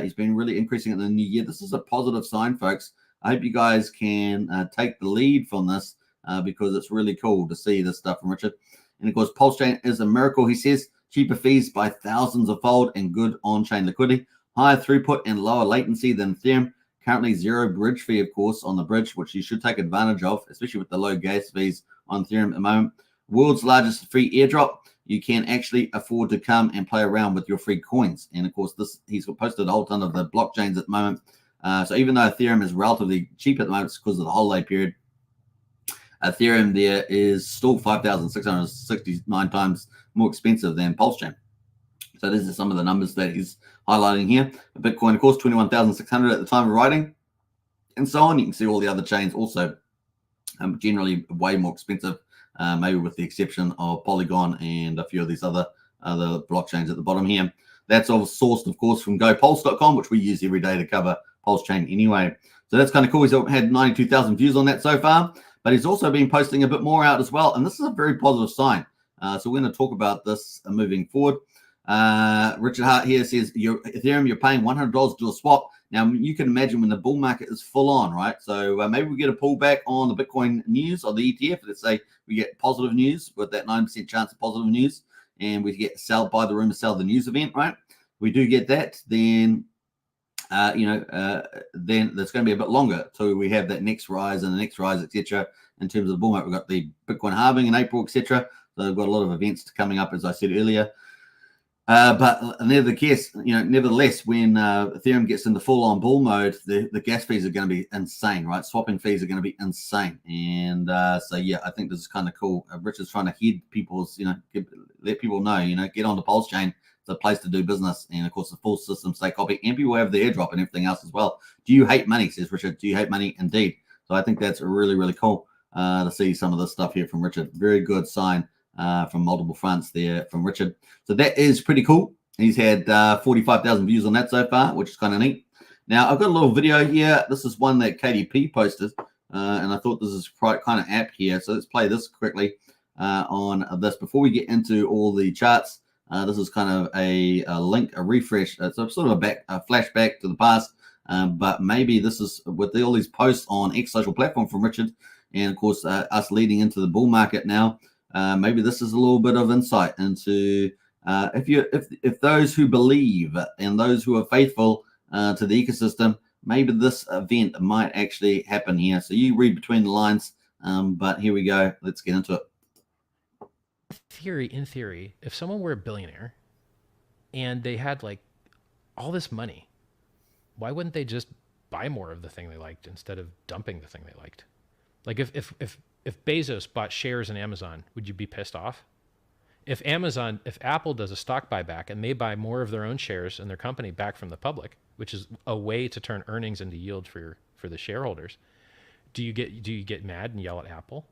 He's been really increasing it in the new year. This is a positive sign, folks. I hope you guys can take the lead from this because it's really cool to see this stuff from Richard. And of course, Pulsechain is a miracle, he says. Cheaper fees by thousands of fold and good on-chain liquidity. Higher throughput and lower latency than Ethereum. Currently zero bridge fee, of course, on the bridge, which you should take advantage of, especially with the low gas fees on Ethereum at the moment. World's largest free airdrop. You can actually afford to come and play around with your free coins. And of course, he's posted a whole ton of the blockchains at the moment. So even though Ethereum is relatively cheap at the moment, it's because of the holiday period. Ethereum there is still 5,669 times more expensive than Pulsechain. So these are some of the numbers that he's highlighting here. Bitcoin, of course, 21,600 at the time of writing, and so on. You can see all the other chains also generally way more expensive, maybe with the exception of Polygon and a few of these other blockchains at the bottom here. That's all sourced, of course, from gopulse.com, which we use every day to cover Pulsechain anyway. So that's kind of cool. He's had 92,000 views on that so far, but he's also been posting a bit more out as well. And this is a very positive sign. So we're going to talk about this moving forward. Richard Hart here says, Ethereum, you're paying $100 to do a swap. Now, you can imagine when the bull market is full on, right? So maybe we get a pullback on the Bitcoin news or the ETF. Let's say we get positive news with that 9% chance of positive news, and we get buy the rumor, sell the news event, right? We do get that, then then that's going to be a bit longer till we have that next rise and the next rise, etc. In terms of the bull market, we've got the Bitcoin halving in April, etc. So we've got a lot of events coming up, as I said earlier. But nevertheless, when Ethereum gets into full-on bull mode, the gas fees are going to be insane, right? Swapping fees are going to be insane, and so yeah, I think this is kind of cool. Richard's trying to head people's, let people know, get on the Pulsechain. It's a place to do business, and of course, the full system stay copy, and people have the airdrop and everything else as well. Do you hate money? Says Richard. Do you hate money? Indeed. So I think that's really, really cool to see some of this stuff here from Richard. Very good sign. From multiple fronts there from Richard. So that is pretty cool. He's had 45,000 views on that so far, which is kind of neat. Now, I've got a little video here. This is one that KDP posted, and I thought this is quite kind of apt here. So let's play this quickly on this. Before we get into all the charts, this is kind of a link, a refresh. It's sort of a flashback to the past, but maybe this is with all these posts on X social platform from Richard, and of course, us leading into the bull market now. Maybe this is a little bit of insight into if those who believe and those who are faithful to the ecosystem, maybe this event might actually happen here. So you read between the lines, but here we go. Let's get into it. In theory, if someone were a billionaire and they had like all this money, why wouldn't they just buy more of the thing they liked instead of dumping the thing they liked? Like if Bezos bought shares in Amazon, would you be pissed off? If Apple does a stock buyback and they buy more of their own shares in their company back from the public, which is a way to turn earnings into yield for the shareholders, do you get mad and yell at Apple?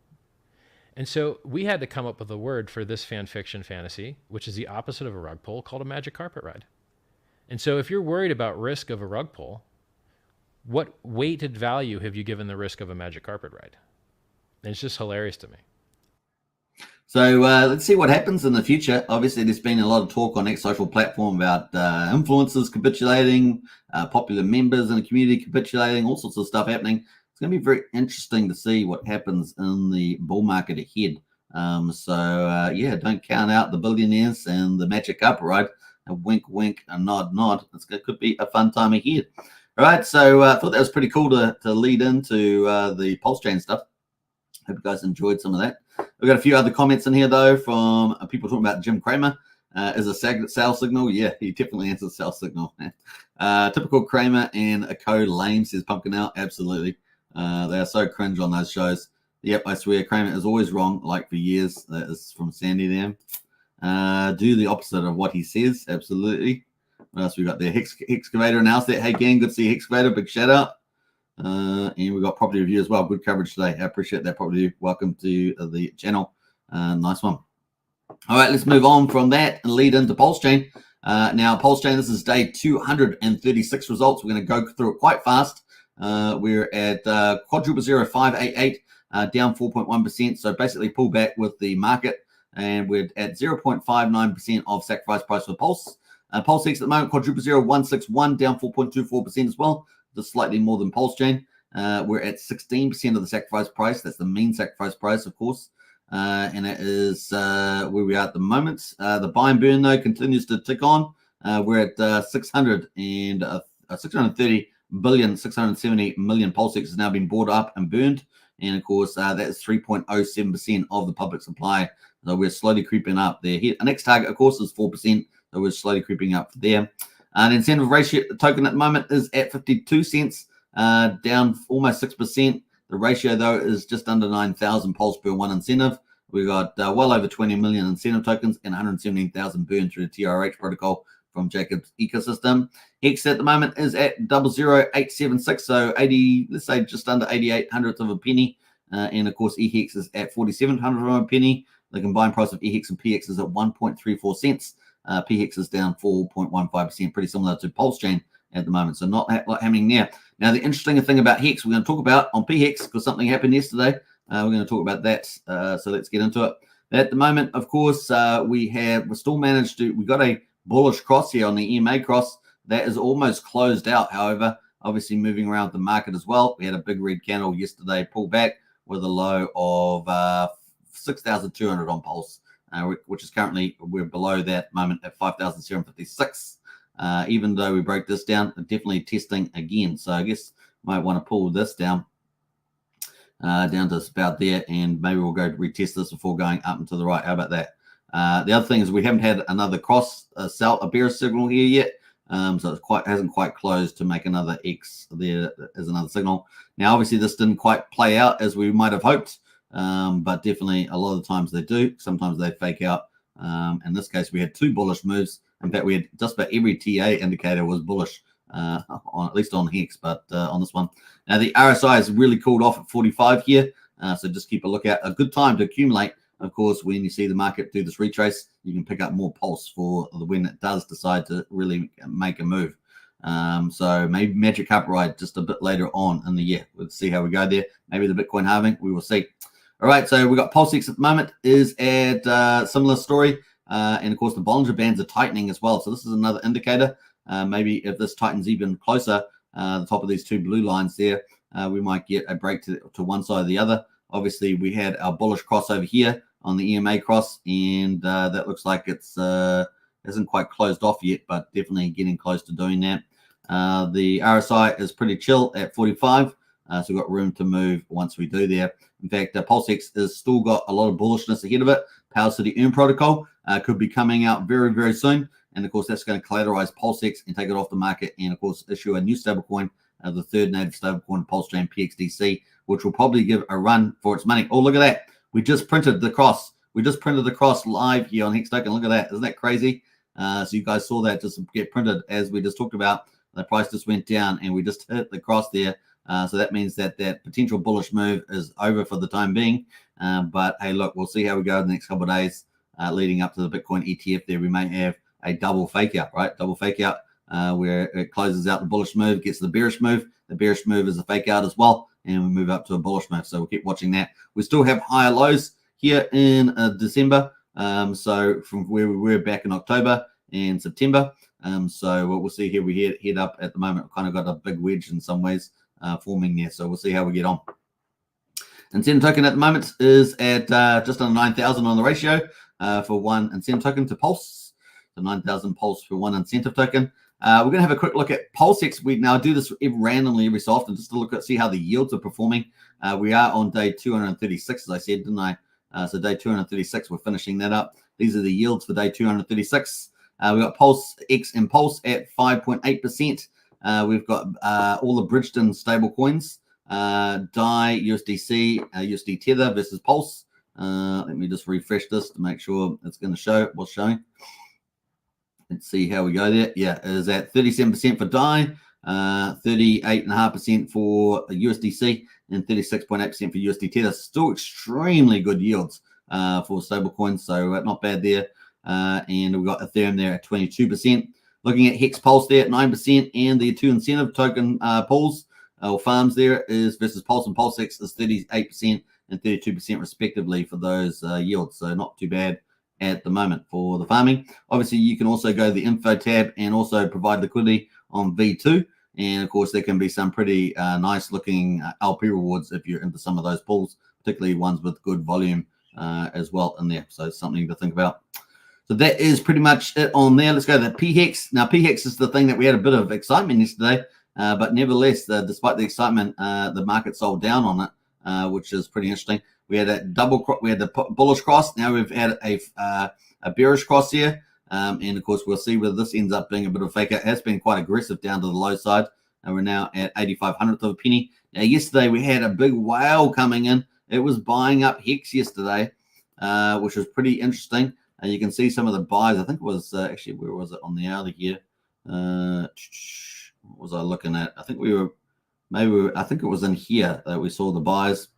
And so we had to come up with a word for this fan fiction fantasy, which is the opposite of a rug pull, called a magic carpet ride. And so if you're worried about risk of a rug pull, what weighted value have you given the risk of a magic carpet ride? And it's just hilarious to me. So let's see what happens in the future. Obviously, there's been a lot of talk on X social platform about influencers capitulating, popular members in the community capitulating, all sorts of stuff happening. It's going to be very interesting to see what happens in the bull market ahead. Yeah, don't count out the billionaires and the magic carpet ride. A wink, wink, a nod, nod. It could be a fun time ahead. All right, so I thought that was pretty cool to lead into the Pulsechain stuff. Hope you guys enjoyed some of that. We've got a few other comments in here, though, from people talking about Jim Cramer as a sell signal. Yeah, he definitely answers sell signal. Typical Cramer and a code lame, says Pumpkin Out. Absolutely. They are so cringe on those shows. Yep, I swear, Cramer is always wrong, like for years. That is from Sandy there. Do the opposite of what he says. Absolutely. What else we got there? Excavator announced that. Hey, gang, good to see you, Excavator. Big shout out. And we got property review as well. Good coverage today. I appreciate that property review. Welcome to the channel. Nice one. All right, let's move on from that and lead into Pulsechain. Now, Pulsechain, this is day 236 results. We're going to go through it quite fast. We're at quadruple 0588. down 4.1%. So basically pull back with the market, and we're at 0.59% of sacrifice price for Pulse. Pulsex at the moment, quadruple 0161, down 4.24% as well, just slightly more than Pulsechain. We're at 16% of the sacrifice price. That's the mean sacrifice price, of course. And that is where we are at the moment. The buy and burn, though, continues to tick on. We're at 630 billion, 670 million Pulsex has now been bought up and burned. And of course, that is 3.07% of the public supply. So we're slowly creeping up there. Here, the next target, of course, is 4%. So we're slowly creeping up there. The incentive ratio token at the moment is at 52 cents, down almost 6%. The ratio, though, is just under 9,000 pulse per one incentive. We've got well over 20 million incentive tokens and 117,000 burned through the TRH protocol from Jacob's ecosystem. Hex at the moment is at 0.00876, so 80, let's say just under 88 hundredths of a penny. And of course, EHEX is at 4700 of a penny. The combined price of EHEX and PX is at 1.34 cents. PHEX is down 4.15%, pretty similar to Pulsechain at the moment. So not a lot happening there. Now, the interesting thing about Hex, we're going to talk about on PHEX because something happened yesterday. We're going to talk about that. So let's get into it. At the moment, of course, we still managed to, we got a bullish cross here on the EMA cross. That is almost closed out, however, obviously moving around the market as well. We had a big red candle yesterday, pull back with a low of 6,200 on Pulse, which is currently, we're below that moment at 5,756. Even though we broke this down, definitely testing again. So I guess might want to pull this down to about there, and maybe we'll go retest this before going up and to the right. How about that? The other thing is we haven't had another cross a bearish signal here yet. So it hasn't quite closed to make another X there as another signal. Now, obviously, this didn't quite play out as we might have hoped, but definitely a lot of the times they do. Sometimes they fake out. In this case, we had two bullish moves. In fact, we had just about every TA indicator was bullish, at least on Hex, but on this one. Now, the RSI has really cooled off at 45 here, so just keep a lookout. A good time to accumulate. Of course, when you see the market do this retrace, you can pick up more pulse for when it does decide to really make a move. So maybe Magic Cup ride just a bit later on in the year. We'll see how we go there. Maybe the Bitcoin halving, we will see. All right, so we got Pulsex at the moment is at similar story. And of course, the Bollinger Bands are tightening as well. So this is another indicator. Maybe if this tightens even closer, the top of these two blue lines there, we might get a break to one side or the other. Obviously, we had our bullish cross over here on the EMA cross, and that looks like it's hasn't quite closed off yet, but definitely getting close to doing that. The RSI is pretty chill at 45, so we've got room to move once we do there. In fact, Pulsex has still got a lot of bullishness ahead of it. Power City Earn protocol could be coming out very, very soon. And of course, that's going to collateralize Pulsex and take it off the market, and of course, issue a new stablecoin, the third native stablecoin, Pulsechain PXDC, which will probably give a run for its money. Oh, look at that. We just printed the cross. We just printed the cross live here on Hex Token. Look at that. Isn't that crazy? So you guys saw that just get printed as we just talked about. The price just went down and we just hit the cross there. So that means that that potential bullish move is over for the time being. But hey, look, we'll see how we go in the next couple of days leading up to the Bitcoin ETF there. We may have a double fake out, right? Double fake out where it closes out the bullish move, gets the bearish move. The bearish move is a fake out as well. And we move up to a bullish move. So we'll keep watching that. We still have higher lows here in December. So from where we were back in October and September. So what we'll see here, we head up at the moment. We've kind of got a big wedge in some ways forming there. So we'll see how we get on. Incentive token at the moment is at just under 9,000 on the ratio for one incentive token to Pulse. So 9,000 Pulse for one incentive token. We're going to have a quick look at Pulsex. We now do this randomly every so often just to look at see how the yields are performing. We are on day 236, as I said, didn't I? So day 236, we're finishing that up. These are the yields for day 236. We've got Pulse X and Pulse at 5.8%. We've got all the Bridgeton stable coins, DAI, USDC, USD Tether versus Pulse. Let me just refresh this to make sure it's going to show what's showing. Let's see how we go there. Yeah, it is at 37% for DAI, 38.5% for USDC, and 36.8% for USD Tether. Still extremely good yields for stable coins, so not bad there. And we've got Ethereum there at 22%. Looking at Hex Pulse there at 9%, and the two incentive token pools or farms there is versus Pulse and Pulsex is 38% and 32% respectively for those yields. So not too bad at the moment for the farming. Obviously, you can also go to the info tab and also provide liquidity on V2. And of course, there can be some pretty nice looking LP rewards if you're into some of those pools, particularly ones with good volume as well in there. So something to think about. So that is pretty much it on there. Let's go to the PHEX. Now, PHEX is the thing that we had a bit of excitement yesterday, but nevertheless, despite the excitement, the market sold down on it, which is pretty interesting. We had a we had the bullish cross. Now we've had a bearish cross here. And of course, we'll see whether this ends up being a bit of a fake. It has been quite aggressive down to the low side. And we're now at 85/100th of a penny. Now, yesterday we had a big whale coming in. It was buying up Hex yesterday, which was pretty interesting. You can see some of the buys. I think it was actually, where was it on the hourly here? What was I looking at? I think I think it was in here that we saw the buys.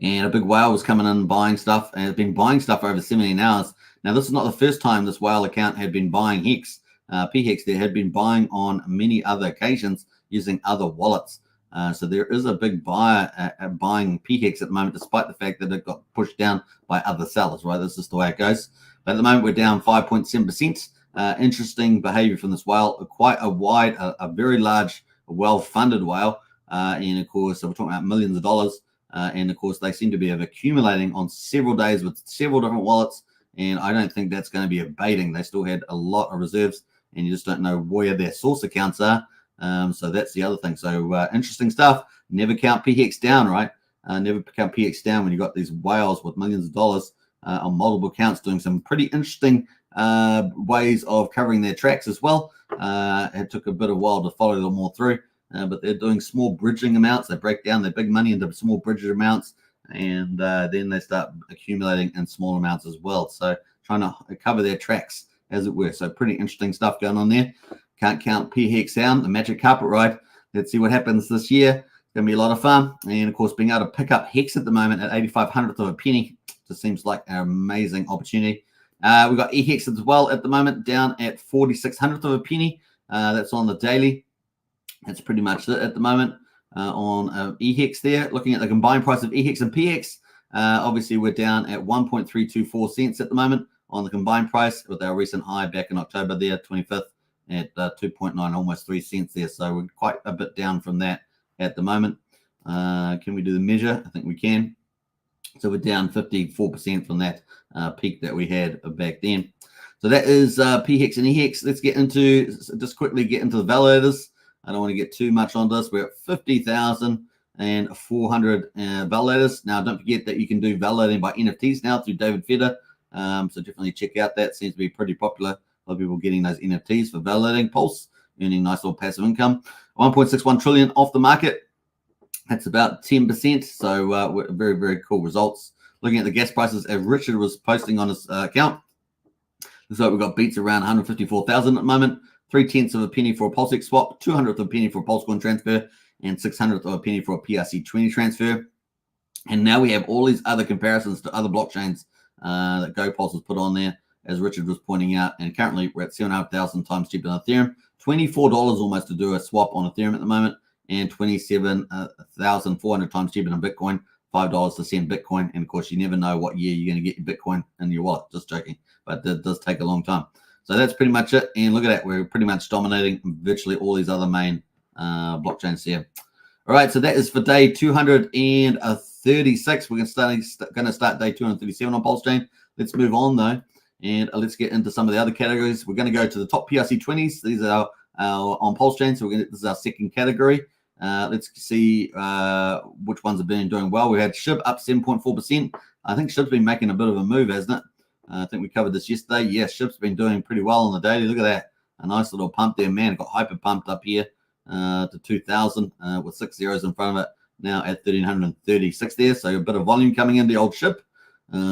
And a big whale was coming in buying stuff, and it's been buying stuff over 17 hours. Now, this is not the first time this whale account had been buying Hex. PHEX there had been buying on many other occasions using other wallets. So there is a big buyer buying PHEX at the moment, despite the fact that it got pushed down by other sellers, right? This is the way it goes. But at the moment, we're down 5.7%. Interesting behavior from this whale. Quite a very large, well-funded whale. And of course, we're talking about millions of dollars. And of course, they seem to be accumulating on several days with several different wallets. And I don't think that's going to be abating. They still had a lot of reserves, and you just don't know where their source accounts are. So that's the other thing. So interesting stuff. Never count PHEX down, right? Never count PHEX down when you got these whales with millions of dollars on multiple accounts doing some pretty interesting ways of covering their tracks as well. It took a bit of a while to follow them all through. But they're doing small bridging amounts. They break down their big money into small bridging amounts, and then they start accumulating in small amounts as well. So trying to cover their tracks, as it were. So pretty interesting stuff going on there. Can't count PHEX down, the magic carpet ride. Let's see what happens this year. It's going to be a lot of fun. And, of course, being able to pick up Hex at the moment at 85/100th of a penny just seems like an amazing opportunity. We've got EHEX as well at the moment, down at 46/100th of a penny. That's on the daily. That's pretty much it at the moment on EHEX there. Looking at the combined price of EHEX and PHEX, obviously we're down at 1.324 cents at the moment on the combined price, with our recent high back in October there, 25th, at 2.9, almost 3 cents there. So we're quite a bit down from that at the moment. Can we do the measure? I think we can. So we're down 54% from that peak that we had back then. So that is PHEX and EHEX. Let's just quickly get into the validators. I don't want to get too much on this. We're at 50,400 validators. Now, don't forget that you can do validating by NFTs now through David Feder. So definitely check out that. Seems to be pretty popular. A lot of people getting those NFTs for validating Pulse, earning nice little passive income. 1.61 trillion off the market. That's about 10%. So very, very cool results. Looking at the gas prices, as Richard was posting on his account, looks like we've got beats around 154,000 at the moment. 0.3 of a penny for a Pulsechain swap, 200th of a penny for a Pulsechain transfer, and 600th of a penny for a PRC20 transfer. And now we have all these other comparisons to other blockchains that GoPulse has put on there, as Richard was pointing out. And currently we're at 7,500 times cheaper than Ethereum. $24 almost to do a swap on Ethereum at the moment, and 27,400 times cheaper than Bitcoin. $5 to send Bitcoin. And of course, you never know what year you're going to get your Bitcoin in your wallet. Just joking, but it does take a long time. So that's pretty much it. And look at that. We're pretty much dominating virtually all these other main blockchains here. All right. So that is for day 236. We're going to start day 237 on Pulsechain. Let's move on, though. And let's get into some of the other categories. We're going to go to the top PRC20s. These are on Pulsechain. So this is our second category. Let's see which ones have been doing well. We had SHIB up 7.4%. I think SHIB's been making a bit of a move, hasn't it? I think we covered this yesterday. Yes, SHIB's been doing pretty well on the daily. Look at that. A nice little pump there, man. It got hyper pumped up here to 2,000 with 6 zeros in front of it. Now at 1,336 there. So a bit of volume coming in the old SHIB.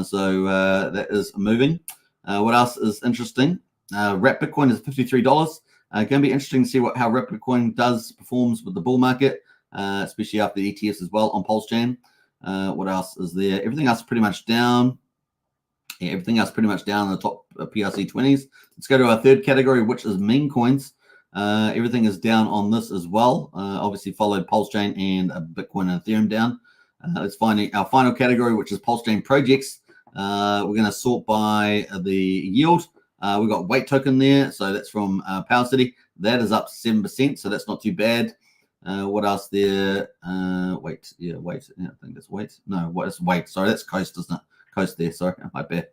So that is moving. What else is interesting? Wrap Bitcoin is $53. Going to be interesting to see how Wrap Bitcoin performs with the bull market, especially after the ETFs as well on Pulsechain. What else is there? Everything else is pretty much down. Yeah, everything else pretty much down in the top PRC20s. Let's go to our third category, which is meme coins. Everything is down on this as well. Obviously followed Pulsechain and Bitcoin and Ethereum down. Let's find our final category, which is Pulsechain projects. We're going to sort by the yield. We've got weight token there, so that's from Power City. That is up 7%, so that's not too bad. What else there? Weight. Yeah, I think that's weight. No, what is weight? Sorry, that's Coast, isn't it? Coast there. Sorry, my bad.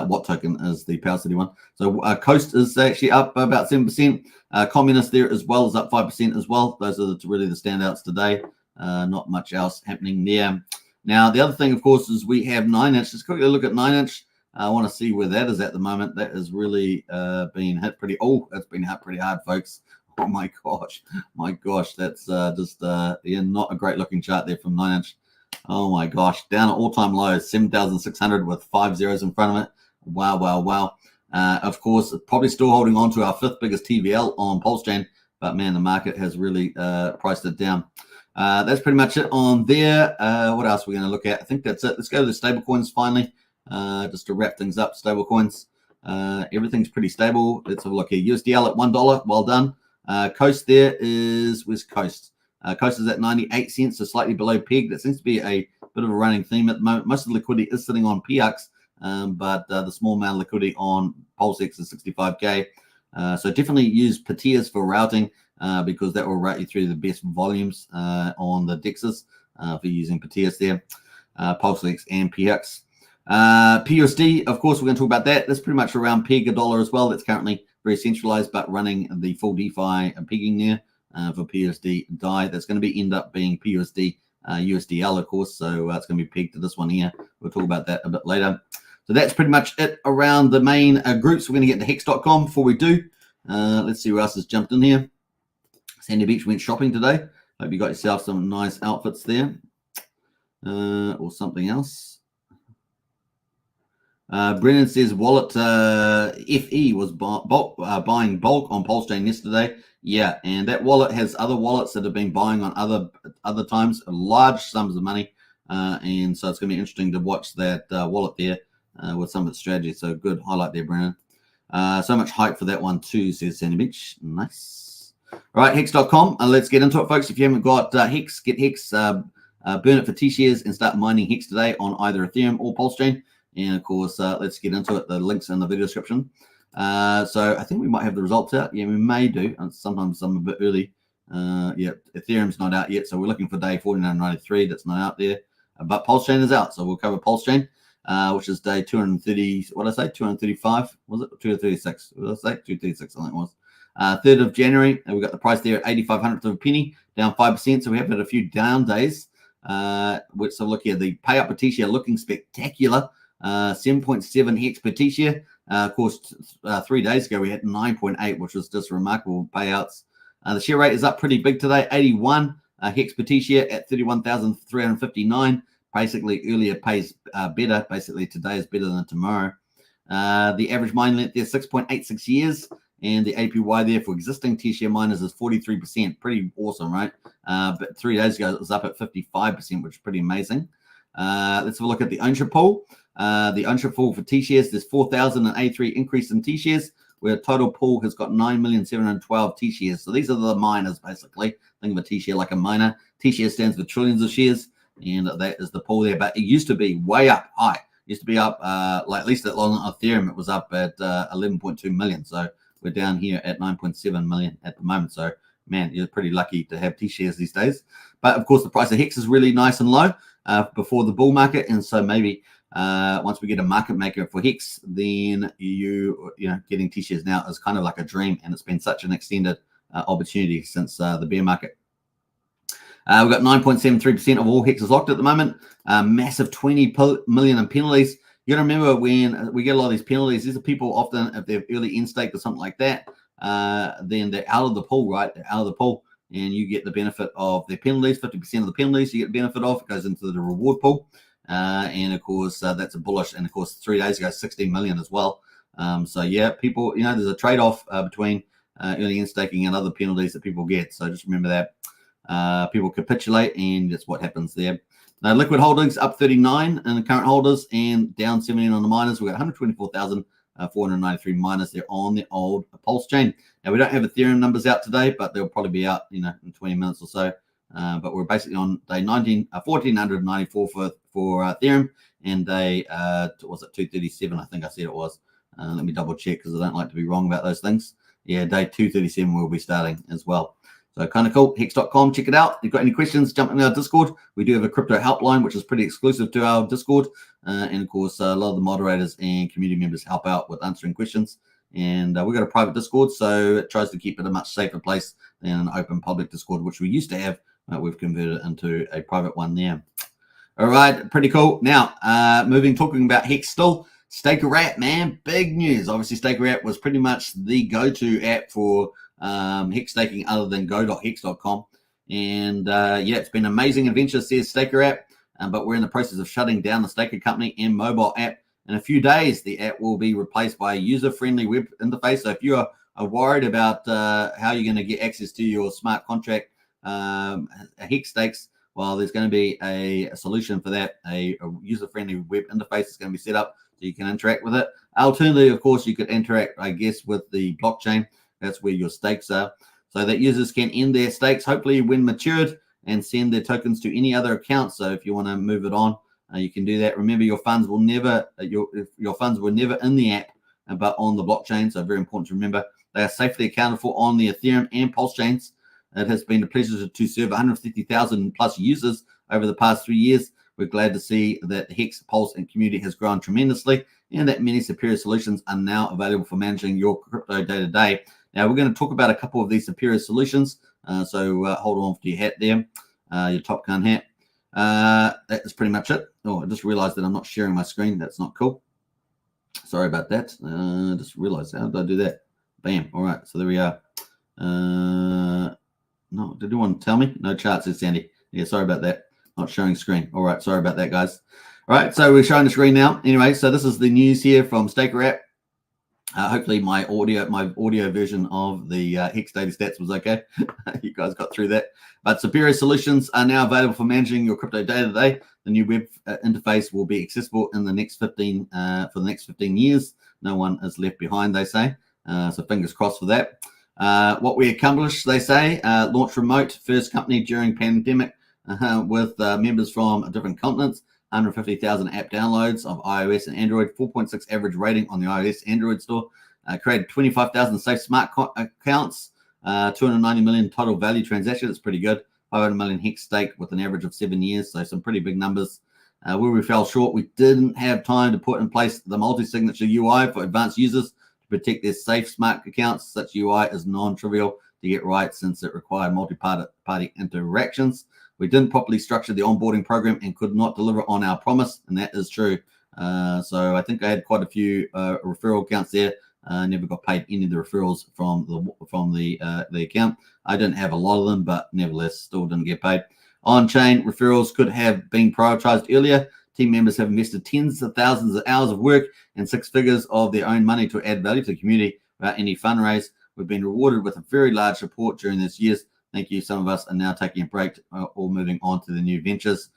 What token is the Power City one? So Coast is actually up about 7%. Communist there as well is up 5% as well. Those are really the standouts today. Not much else happening there. Now, the other thing, of course, is we have 9-inch. Let's quickly look at 9-inch. I want to see where that is at the moment. That is really being hit pretty. Oh, it's been hit pretty hard, folks. Oh my gosh, that's just yeah, not a great looking chart there from 9-inch. Oh my gosh, down at all-time lows, 7,600 with 5 zeros in front of it. Wow. Of course, probably still holding on to our 5th biggest TVL on Pulsechain, but man, the market has really priced it down. That's pretty much it on there. What else are we going to look at? I think that's it. Let's go to the stable coins finally, just to wrap things up. Stable coins, everything's pretty stable. Let's have a look here. USDL at $1. Well done. Coast there is, where's Coast? Coast is at 98 cents, so slightly below peg. That seems to be a bit of a running theme at the moment. Most of the liquidity is sitting on PX, but the small amount of liquidity on PulseX is 65K. So definitely use Patias for routing because that will route you through the best volumes on the DEXs for using Patias there, PulseX and PX. PUSD, of course, we're going to talk about that. That's pretty much around peg $1 as well. That's currently very centralized, but running the full DeFi pegging there for PUSD DAI. That's going to end up being PUSD USDL, of course. So it's going to be pegged to this one here. We'll talk about that a bit later. So that's pretty much it around the main groups. We're going to get to hex.com before we do. Let's see who else has jumped in here. Sandy Beach went shopping today. Hope you got yourself some nice outfits there or something else. Brennan says wallet FE was buying bulk on Pulsechain yesterday. Yeah, and that wallet has other wallets that have been buying on other times, large sums of money. And so it's going to be interesting to watch that wallet there with some of its strategy. So good highlight there, Brennan. So much hype for that one too, says Sandy Beach. Nice. All right, hex.com. Let's get into it, folks. If you haven't got Hex, get Hex, burn it for T-shares and start mining Hex today on either Ethereum or Pulsechain. And of course, let's get into it. The link's in the video description. So I think we might have the results out. Yeah, we may do. Sometimes I'm a bit early. Yeah, Ethereum's not out yet. So we're looking for day 49.93. That's not out there. But Pulsechain is out. So we'll cover Pulsechain, which is day 230. What did I say? 235? Was it? 236? What did I say? 236, I think it was. 3rd of January. And we got the price there at 85 of a penny, down 5%. So we have had a few down days. Which so look here. The pay up per T-share looking spectacular. 7.7 hex per T-share. Of course, 3 days ago we had 9.8, which was just remarkable payouts. The share rate is up pretty big today, 81 hex per T-share at 31,359. Basically, earlier pays better. Basically, today is better than tomorrow. The average mine length there 6.86 years, and the APY there for existing T-share miners is 43%. Pretty awesome, right? But 3 days ago it was up at 55%, which is pretty amazing. Let's have a look at the ownership pool. The ownership pool for T-shares, there's 4,083 increase in T-shares, where total pool has got 9,712 T-shares. So these are the miners, basically. Think of a T-share like a miner. T-share stands for trillions of shares, and that is the pool there. But it used to be way up high. It used to be up, like at least on Ethereum, it was up at 11.2 million. So we're down here at 9.7 million at the moment. So, man, you're pretty lucky to have T-shares these days. But, of course, the price of Hex is really nice and low before the bull market, and so maybe once we get a market maker for Hex, then you know getting T-shares now is kind of like a dream, and it's been such an extended opportunity since the bear market. We've got 9.73% of all Hexes locked at the moment. Massive 20 million in penalties. You got to remember when we get a lot of these penalties, these are people often, if they're early in-stake or something like that, then they're out of the pool, right? They're out of the pool, and you get the benefit of their penalties. 50% of the penalties you get the benefit of. It goes into the reward pool. And of course, that's a bullish. And of course, 3 days ago, 16 million as well. So yeah, people, you know, there's a trade-off between early in-staking and other penalties that people get. So just remember that people capitulate, and that's what happens there. Now, liquid holdings up 39 in the current holders and down 17 on the miners. We've got 124,493 miners there on the old Pulsechain. Now, we don't have Ethereum numbers out today, but they'll probably be out, you know, in 20 minutes or so. but we're basically on day 1494 for Ethereum, and day was it 237? I think I said it was. Let me double check because I don't like to be wrong about those things. Yeah, day 237 we'll be starting as well. So kind of cool. Hex.com, check it out. If you've got any questions, jump in our Discord. We do have a crypto helpline, which is pretty exclusive to our Discord. And of course, a lot of the moderators and community members help out with answering questions. And we've got a private Discord, so it tries to keep it a much safer place than an open public Discord, which we used to have. We've converted it into a private one there. All right, pretty cool. Now, talking about Hex still. Staker app, man, big news. Obviously, Staker app was pretty much the go-to app for Hex staking other than go.hex.com. And yeah, it's been an amazing adventure, says Staker app, but we're in the process of shutting down the Staker company and mobile app. In a few days, the app will be replaced by a user-friendly web interface. So if you are worried about how you're going to get access to your smart contract Hex stakes, well, there's going to be a solution for that. A user-friendly web interface is going to be set up so you can interact with it. Alternatively, of course, you could interact, I guess, with the blockchain. That's where your stakes are, so that users can end their stakes, hopefully when matured, and send their tokens to any other account. So if you want to move it on, you can do that. Remember, your funds will never, your funds were never in the app, but on the blockchain. So very important to remember. They are safely accounted for on the Ethereum and Pulse chains. It has been a pleasure to serve 150,000 plus users over the past 3 years. We're glad to see that the Hex, Pulse, and community has grown tremendously, and that many superior solutions are now available for managing your crypto day to day. Now, we're going to talk about a couple of these superior solutions. So hold on for your hat there, your Top Gun hat. That is pretty much it. Oh, I just realized that I'm not sharing my screen. That's not cool. Sorry about that. Just realized, how did I do that? Bam. All right. So there we are. No, did anyone tell me? No charts, said Sandy. Yeah, sorry about that. Not showing screen. All right. Sorry about that, guys. All right. So we're showing the screen now. Anyway, so this is the news here from Staker app. Hopefully my audio version of the Hex Daily Stats was okay. You guys got through that. But superior solutions are now available for managing your crypto day to day. The new web interface will be accessible in the next 15 for the next 15 years. No one is left behind, they say. So fingers crossed for that. What we accomplished, they say, launch remote, first company during pandemic with members from different continents. 150,000 app downloads of iOS and Android, 4.6 average rating on the iOS Android store, created 25,000 safe smart accounts, 290 million total value transactions. It's pretty good. 500 million Hex stake with an average of 7 years, so some pretty big numbers. Where we fell short, we didn't have time to put in place the multi-signature UI for advanced users to protect their safe smart accounts. Such UI is non-trivial to get right since it required multi-party interactions. We didn't properly structure the onboarding program and could not deliver on our promise, and that is true. So I think I had quite a few referral accounts there. Never got paid any of the referrals from the account. I didn't have a lot of them, but nevertheless, still didn't get paid. On-chain referrals could have been prioritized earlier. Team members have invested tens of thousands of hours of work and 6 figures of their own money to add value to the community without any fundraise. We've been rewarded with a very large support during this year's. Thank you. Some of us are now taking a break or moving on to the new ventures.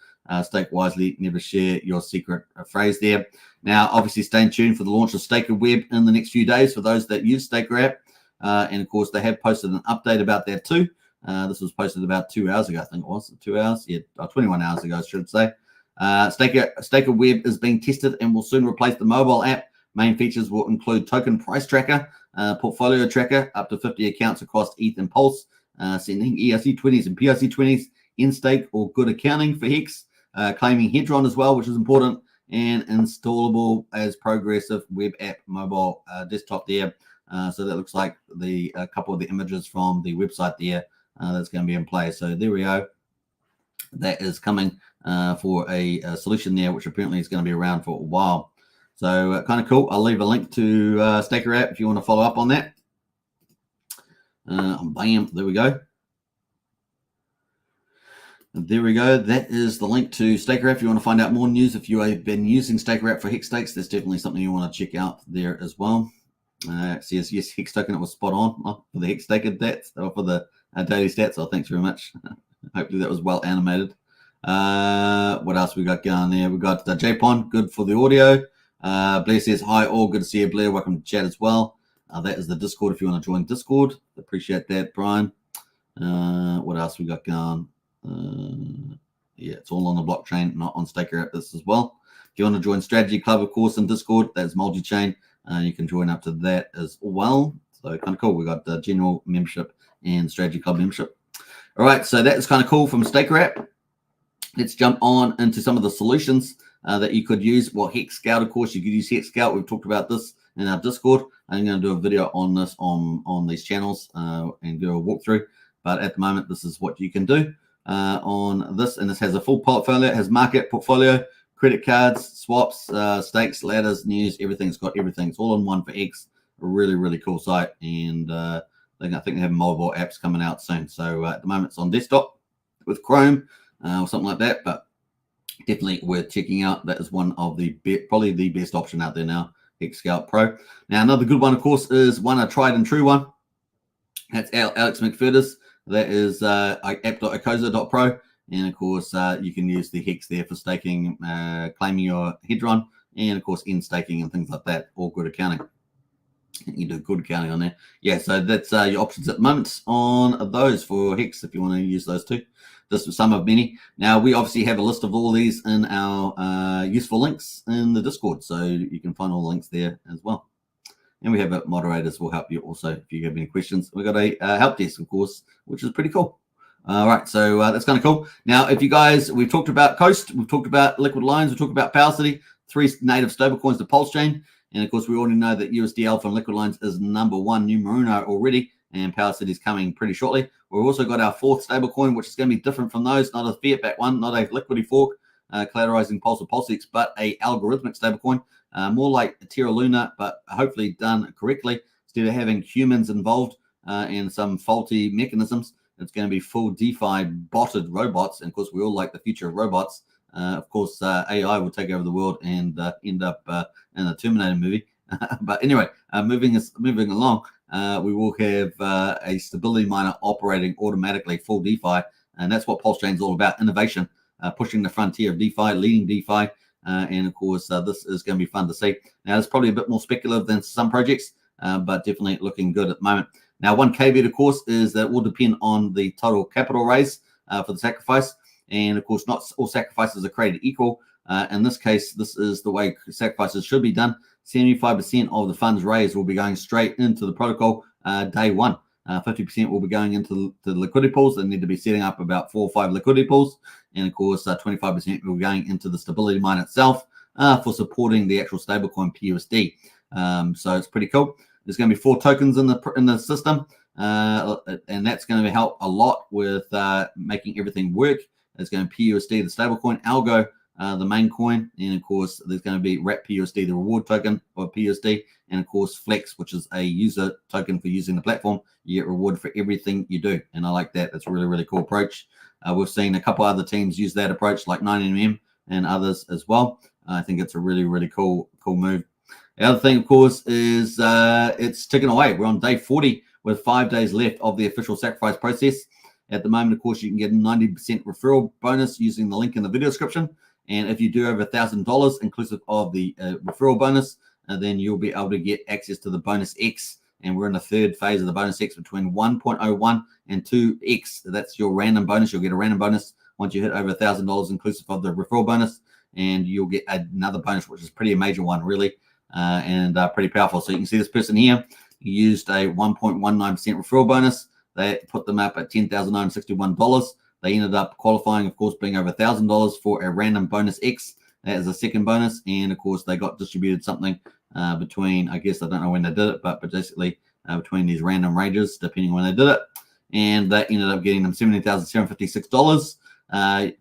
Stake wisely, never share your secret phrase there. Now, obviously, stay tuned for the launch of Staker Web in the next few days for those that use Staker app. And, of course, they have posted an update about that too. This was posted about 2 hours ago, I think it was. 2 hours? Yeah, 21 hours ago, I should say. Staker Web is being tested and will soon replace the mobile app. Main features will include token price tracker, portfolio tracker, up to 50 accounts across ETH and Pulse, sending ERC20s and PRC20s in stake or good accounting for Hex, claiming Hedron as well, which is important, and installable as progressive web app mobile desktop there. So that looks like the couple of the images from the website there that's going to be in play. So there we go. That is coming for a solution there, which apparently is going to be around for a while. So kind of cool. I'll leave a link to Staker app if you want to follow up on that. Bam, there we go. There we go. That is the link to Staker app. If you want to find out more news, if you have been using Staker app for Hex stakes, that's definitely something you want to check out there as well. Yes, Hex token, it was spot on for the Hex token stats, or for the daily stats. Oh, thanks very much. Hopefully that was well animated. What else we got going there? We got JPon, good for the audio. Blair says, hi all, good to see you, Blair. Welcome to chat as well. That is the Discord if you want to join Discord. Appreciate that, Brian. What else we got going? Yeah, it's all on the blockchain, not on Staker app this as well. If you want to join Strategy Club, of course, in Discord, that's multi-chain. You can join up to that as well. So kind of cool. We got the general membership and Strategy Club membership. All right, so that's kind of cool from Staker app. Let's jump on into some of the solutions that you could use. Well, Hex Scout, of course, you could use Hex Scout. We've talked about this in our Discord. I'm going to do a video on this on these channels and do a walkthrough. But at the moment, this is what you can do on this. And this has a full portfolio. It has market portfolio, credit cards, swaps, stakes, ladders, news, everything. It's got everything. It's all in one for X. A really, really cool site. And I think they have mobile apps coming out soon. So at the moment, it's on desktop with Chrome or something like that. But definitely worth checking out. That is one of the probably the best option out there now, Hex Scout Pro. Now, another good one, of course, is a tried and true one. That's Alex McFertis. That is app.acosa.pro. And, of course, you can use the Hex there for staking, claiming your Hedron, and, of course, in staking and things like that. All good accounting. You do good accounting on there. Yeah, so that's your options at the moment on those for Hex if you want to use those two. This was some of many. Now, we obviously have a list of all these in our useful links in the Discord, so you can find all the links there as well. And we have moderators will help you also if you have any questions. We've got a help desk, of course, which is pretty cool. All right, so that's kind of cool. Now, if you guys, we've talked about Coast, we've talked about Liquid Lines, we've talked about Pulsechain, 3 native stablecoins to Pulsechain. And, of course, we already know that USD Alpha and Liquid Lines is #1 numero already, and Pulsechain is coming pretty shortly. We've also got our 4th stablecoin, which is going to be different from those, not a fiat-backed one, not a liquidity fork, collateralizing Pulse or Pulsex, but a algorithmic stablecoin, more like Terra Luna, but hopefully done correctly. Instead of having humans involved and some faulty mechanisms, it's going to be full DeFi botted robots. And, of course, we all like the future of robots. Of course, AI will take over the world and end up in a Terminator movie. But anyway, moving along, we will have a stability miner operating automatically, full DeFi. And that's what Pulsechain is all about, innovation, pushing the frontier of DeFi, leading DeFi. And, of course, this is going to be fun to see. Now, it's probably a bit more speculative than some projects, but definitely looking good at the moment. Now, one caveat, of course, is that it will depend on the total capital raise for the sacrifice. And, of course, not all sacrifices are created equal. In this case, this is the way sacrifices should be done. 75% of the funds raised will be going straight into the protocol day one. 50% will be going into the liquidity pools. They need to be setting up about 4 or 5 liquidity pools. And, of course, 25% will be going into the stability mine itself for supporting the actual stablecoin PUSD. So it's pretty cool. There's going to be 4 tokens in the system, and that's going to help a lot with making everything work. There's going to be PUSD, the stablecoin, Algo, the main coin, and of course there's going to be Wrap PUSD, the reward token for PUSD, and of course Flex, which is a user token for using the platform. You get rewarded for everything you do, and I like that. That's a really, really cool approach. We've seen a couple other teams use that approach, like 9mm and others as well. I think it's a really, really cool move. The other thing, of course, is it's ticking away. We're on day 40 with 5 days left of the official sacrifice process. At the moment, of course, you can get a 90% referral bonus using the link in the video description. And if you do over $1,000, inclusive of the referral bonus, then you'll be able to get access to the bonus X. And we're in the 3rd phase of the bonus X between 1.01 and 2X. That's your random bonus. You'll get a random bonus once you hit over $1,000, inclusive of the referral bonus. And you'll get another bonus, which is pretty a major one, really, and pretty powerful. So you can see this person here used a 1.19% referral bonus. They put them up at $10,961. They ended up qualifying, of course, being over $1,000 for a random bonus X. That is a second bonus. And, of course, they got distributed something between, I guess, I don't know when they did it, but basically between these random ranges, depending on when they did it. And that ended up getting them $17,756.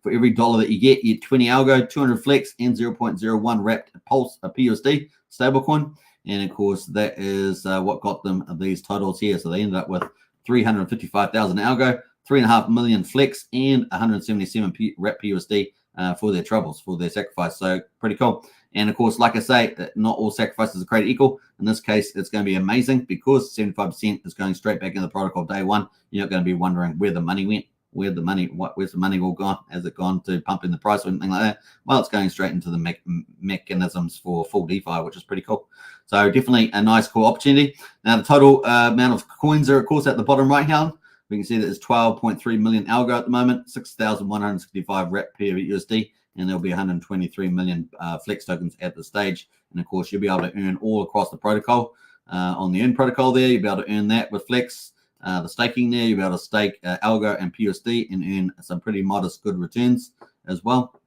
For every dollar that you get 20 Algo, 200 Flex, and 0.01 wrapped Pulse, a PUSD stablecoin. And, of course, that is what got them these totals here. So they ended up with 355,000 Algo, 3.5 million Flex, and 177 wrap PUSD for their troubles, for their sacrifice. So pretty cool. And, of course, like I say, not all sacrifices are created equal. In this case, it's going to be amazing because 75% is going straight back in the protocol day one. You're not going to be wondering where the money went. Where's the money all gone? Has it gone to pumping the price or anything like that? Well, it's going straight into the mechanisms for full DeFi, which is pretty cool. So definitely a nice, cool opportunity. Now, the total amount of coins are, of course, at the bottom right hand We can see that there's 12.3 million algo at the moment, 6,165 rep per USD, and there'll be 123 million flex tokens at the stage. And of course, you'll be able to earn all across the protocol. On the earn protocol there, you'll be able to earn that with flex. The staking there, you'll be able to stake algo and PUSD and earn some pretty modest good returns as well,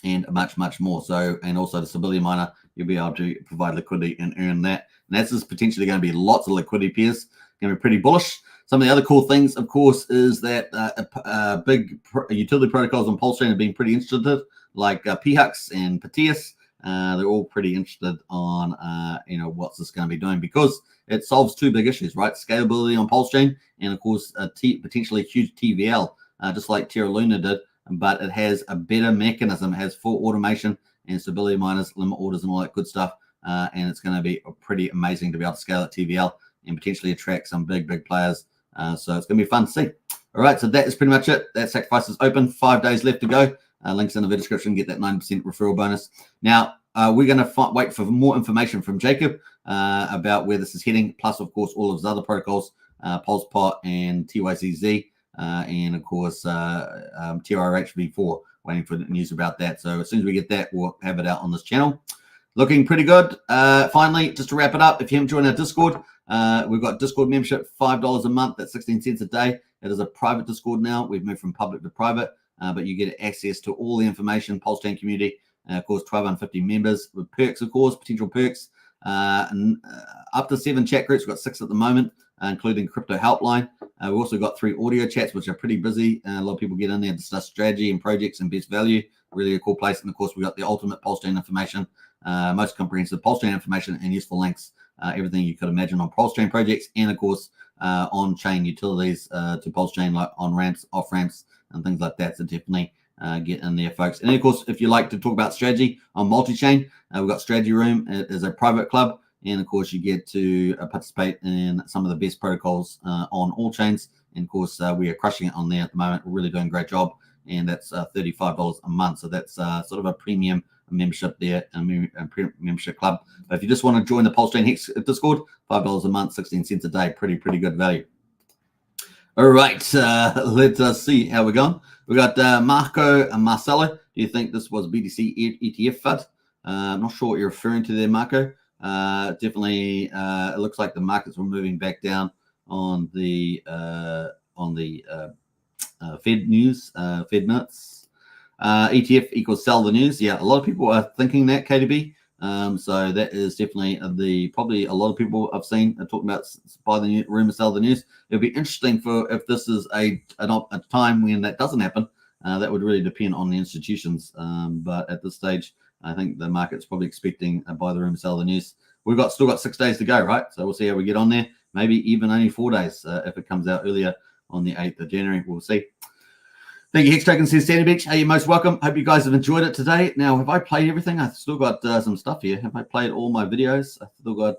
and much more. So, and also the stability miner, you'll be able to provide liquidity and earn that. And that's just potentially going to be lots of liquidity pairs. Going to be pretty bullish. Some of the other cool things, of course, is that big utility protocols on Pulsechain have been pretty interested, like PHUX and Proteus. They're all pretty interested on what's this going to be doing, because it solves two big issues, right? Scalability on Pulsechain, and of course potentially huge TVL, just like Terra Luna did, but it has a better mechanism. It has full automation and stability miners, limit orders, and all that good stuff. And it's going to be pretty amazing to be able to scale at TVL and potentially attract some big players. So it's going to be fun to see. All right, so that is pretty much it. That sacrifice is open. 5 days left to go. Links in the video description. Get that 9% referral bonus. Now, we're going to wait for more information from Jacob about where this is heading, plus, of course, all of his other protocols, PulsePot and TYCZ, and, of course, TRHV4, waiting for the news about that. So as soon as we get that, we'll have it out on this channel. Looking pretty good. Finally, just to wrap it up, if you haven't joined our Discord, we've got Discord membership, $5 a month. That's 16 cents a day. It is a private Discord now. We've moved from public to private, but you get access to all the information, Pulsechain community, of course, 1,250 members with perks, of course, potential perks. Up to 7 chat groups. We've got 6 at the moment, including Crypto Helpline. We've also got 3 audio chats, which are pretty busy. A lot of people get in there to discuss strategy and projects and best value. Really a cool place. And, of course, we've got the ultimate Pulsechain information, most comprehensive Pulsechain information and useful links, everything you could imagine on Pulsechain projects, and, of course, on-chain utilities to Pulsechain, like on-ramps, off-ramps, and things like that. So definitely get in there, folks. And, of course, if you like to talk about strategy on multi-chain, we've got Strategy Room. It is a private club. And, of course, you get to participate in some of the best protocols on all chains. And, of course, we are crushing it on there at the moment. We're really doing a great job. And that's $35 a month. So that's sort of a premium membership there, a membership club. But if you just want to join the Pulsechain Hex Discord, $5 a month, 16 cents a day. Pretty good value. All right. Let us see how we're going. We got Marco and Marcelo. Do you think this was BTC ETF FUD? I'm not sure what you're referring to there, Marco. Definitely, it looks like the markets were moving back down on the Fed news, Fed minutes. ETF equals sell the news. Yeah, a lot of people are thinking that, KDB. So that is definitely probably a lot of people I've seen talking about buy the rumor, sell the news. It'll be interesting if this is a time when that doesn't happen. That would really depend on the institutions. But at this stage, I think the market's probably expecting buy the rumor, sell the news. We've still got 6 days to go, right? So we'll see how we get on there. Maybe even only 4 days if it comes out earlier on the 8th of January. We'll see. Thank you, Hex Token says Sandy Beach. Hey, you're most welcome. Hope you guys have enjoyed it today. Now, have I played everything? I've still got some stuff here. Have I played all my videos? I've still got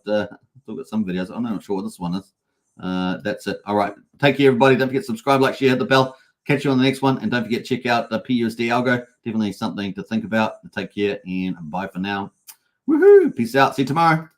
some videos. I'm not sure what this one is. That's it. All right. Take care, everybody. Don't forget to subscribe, like, share, hit the bell. Catch you on the next one. And don't forget to check out the PUSD algo. Definitely something to think about. Take care and bye for now. Woohoo. Peace out. See you tomorrow.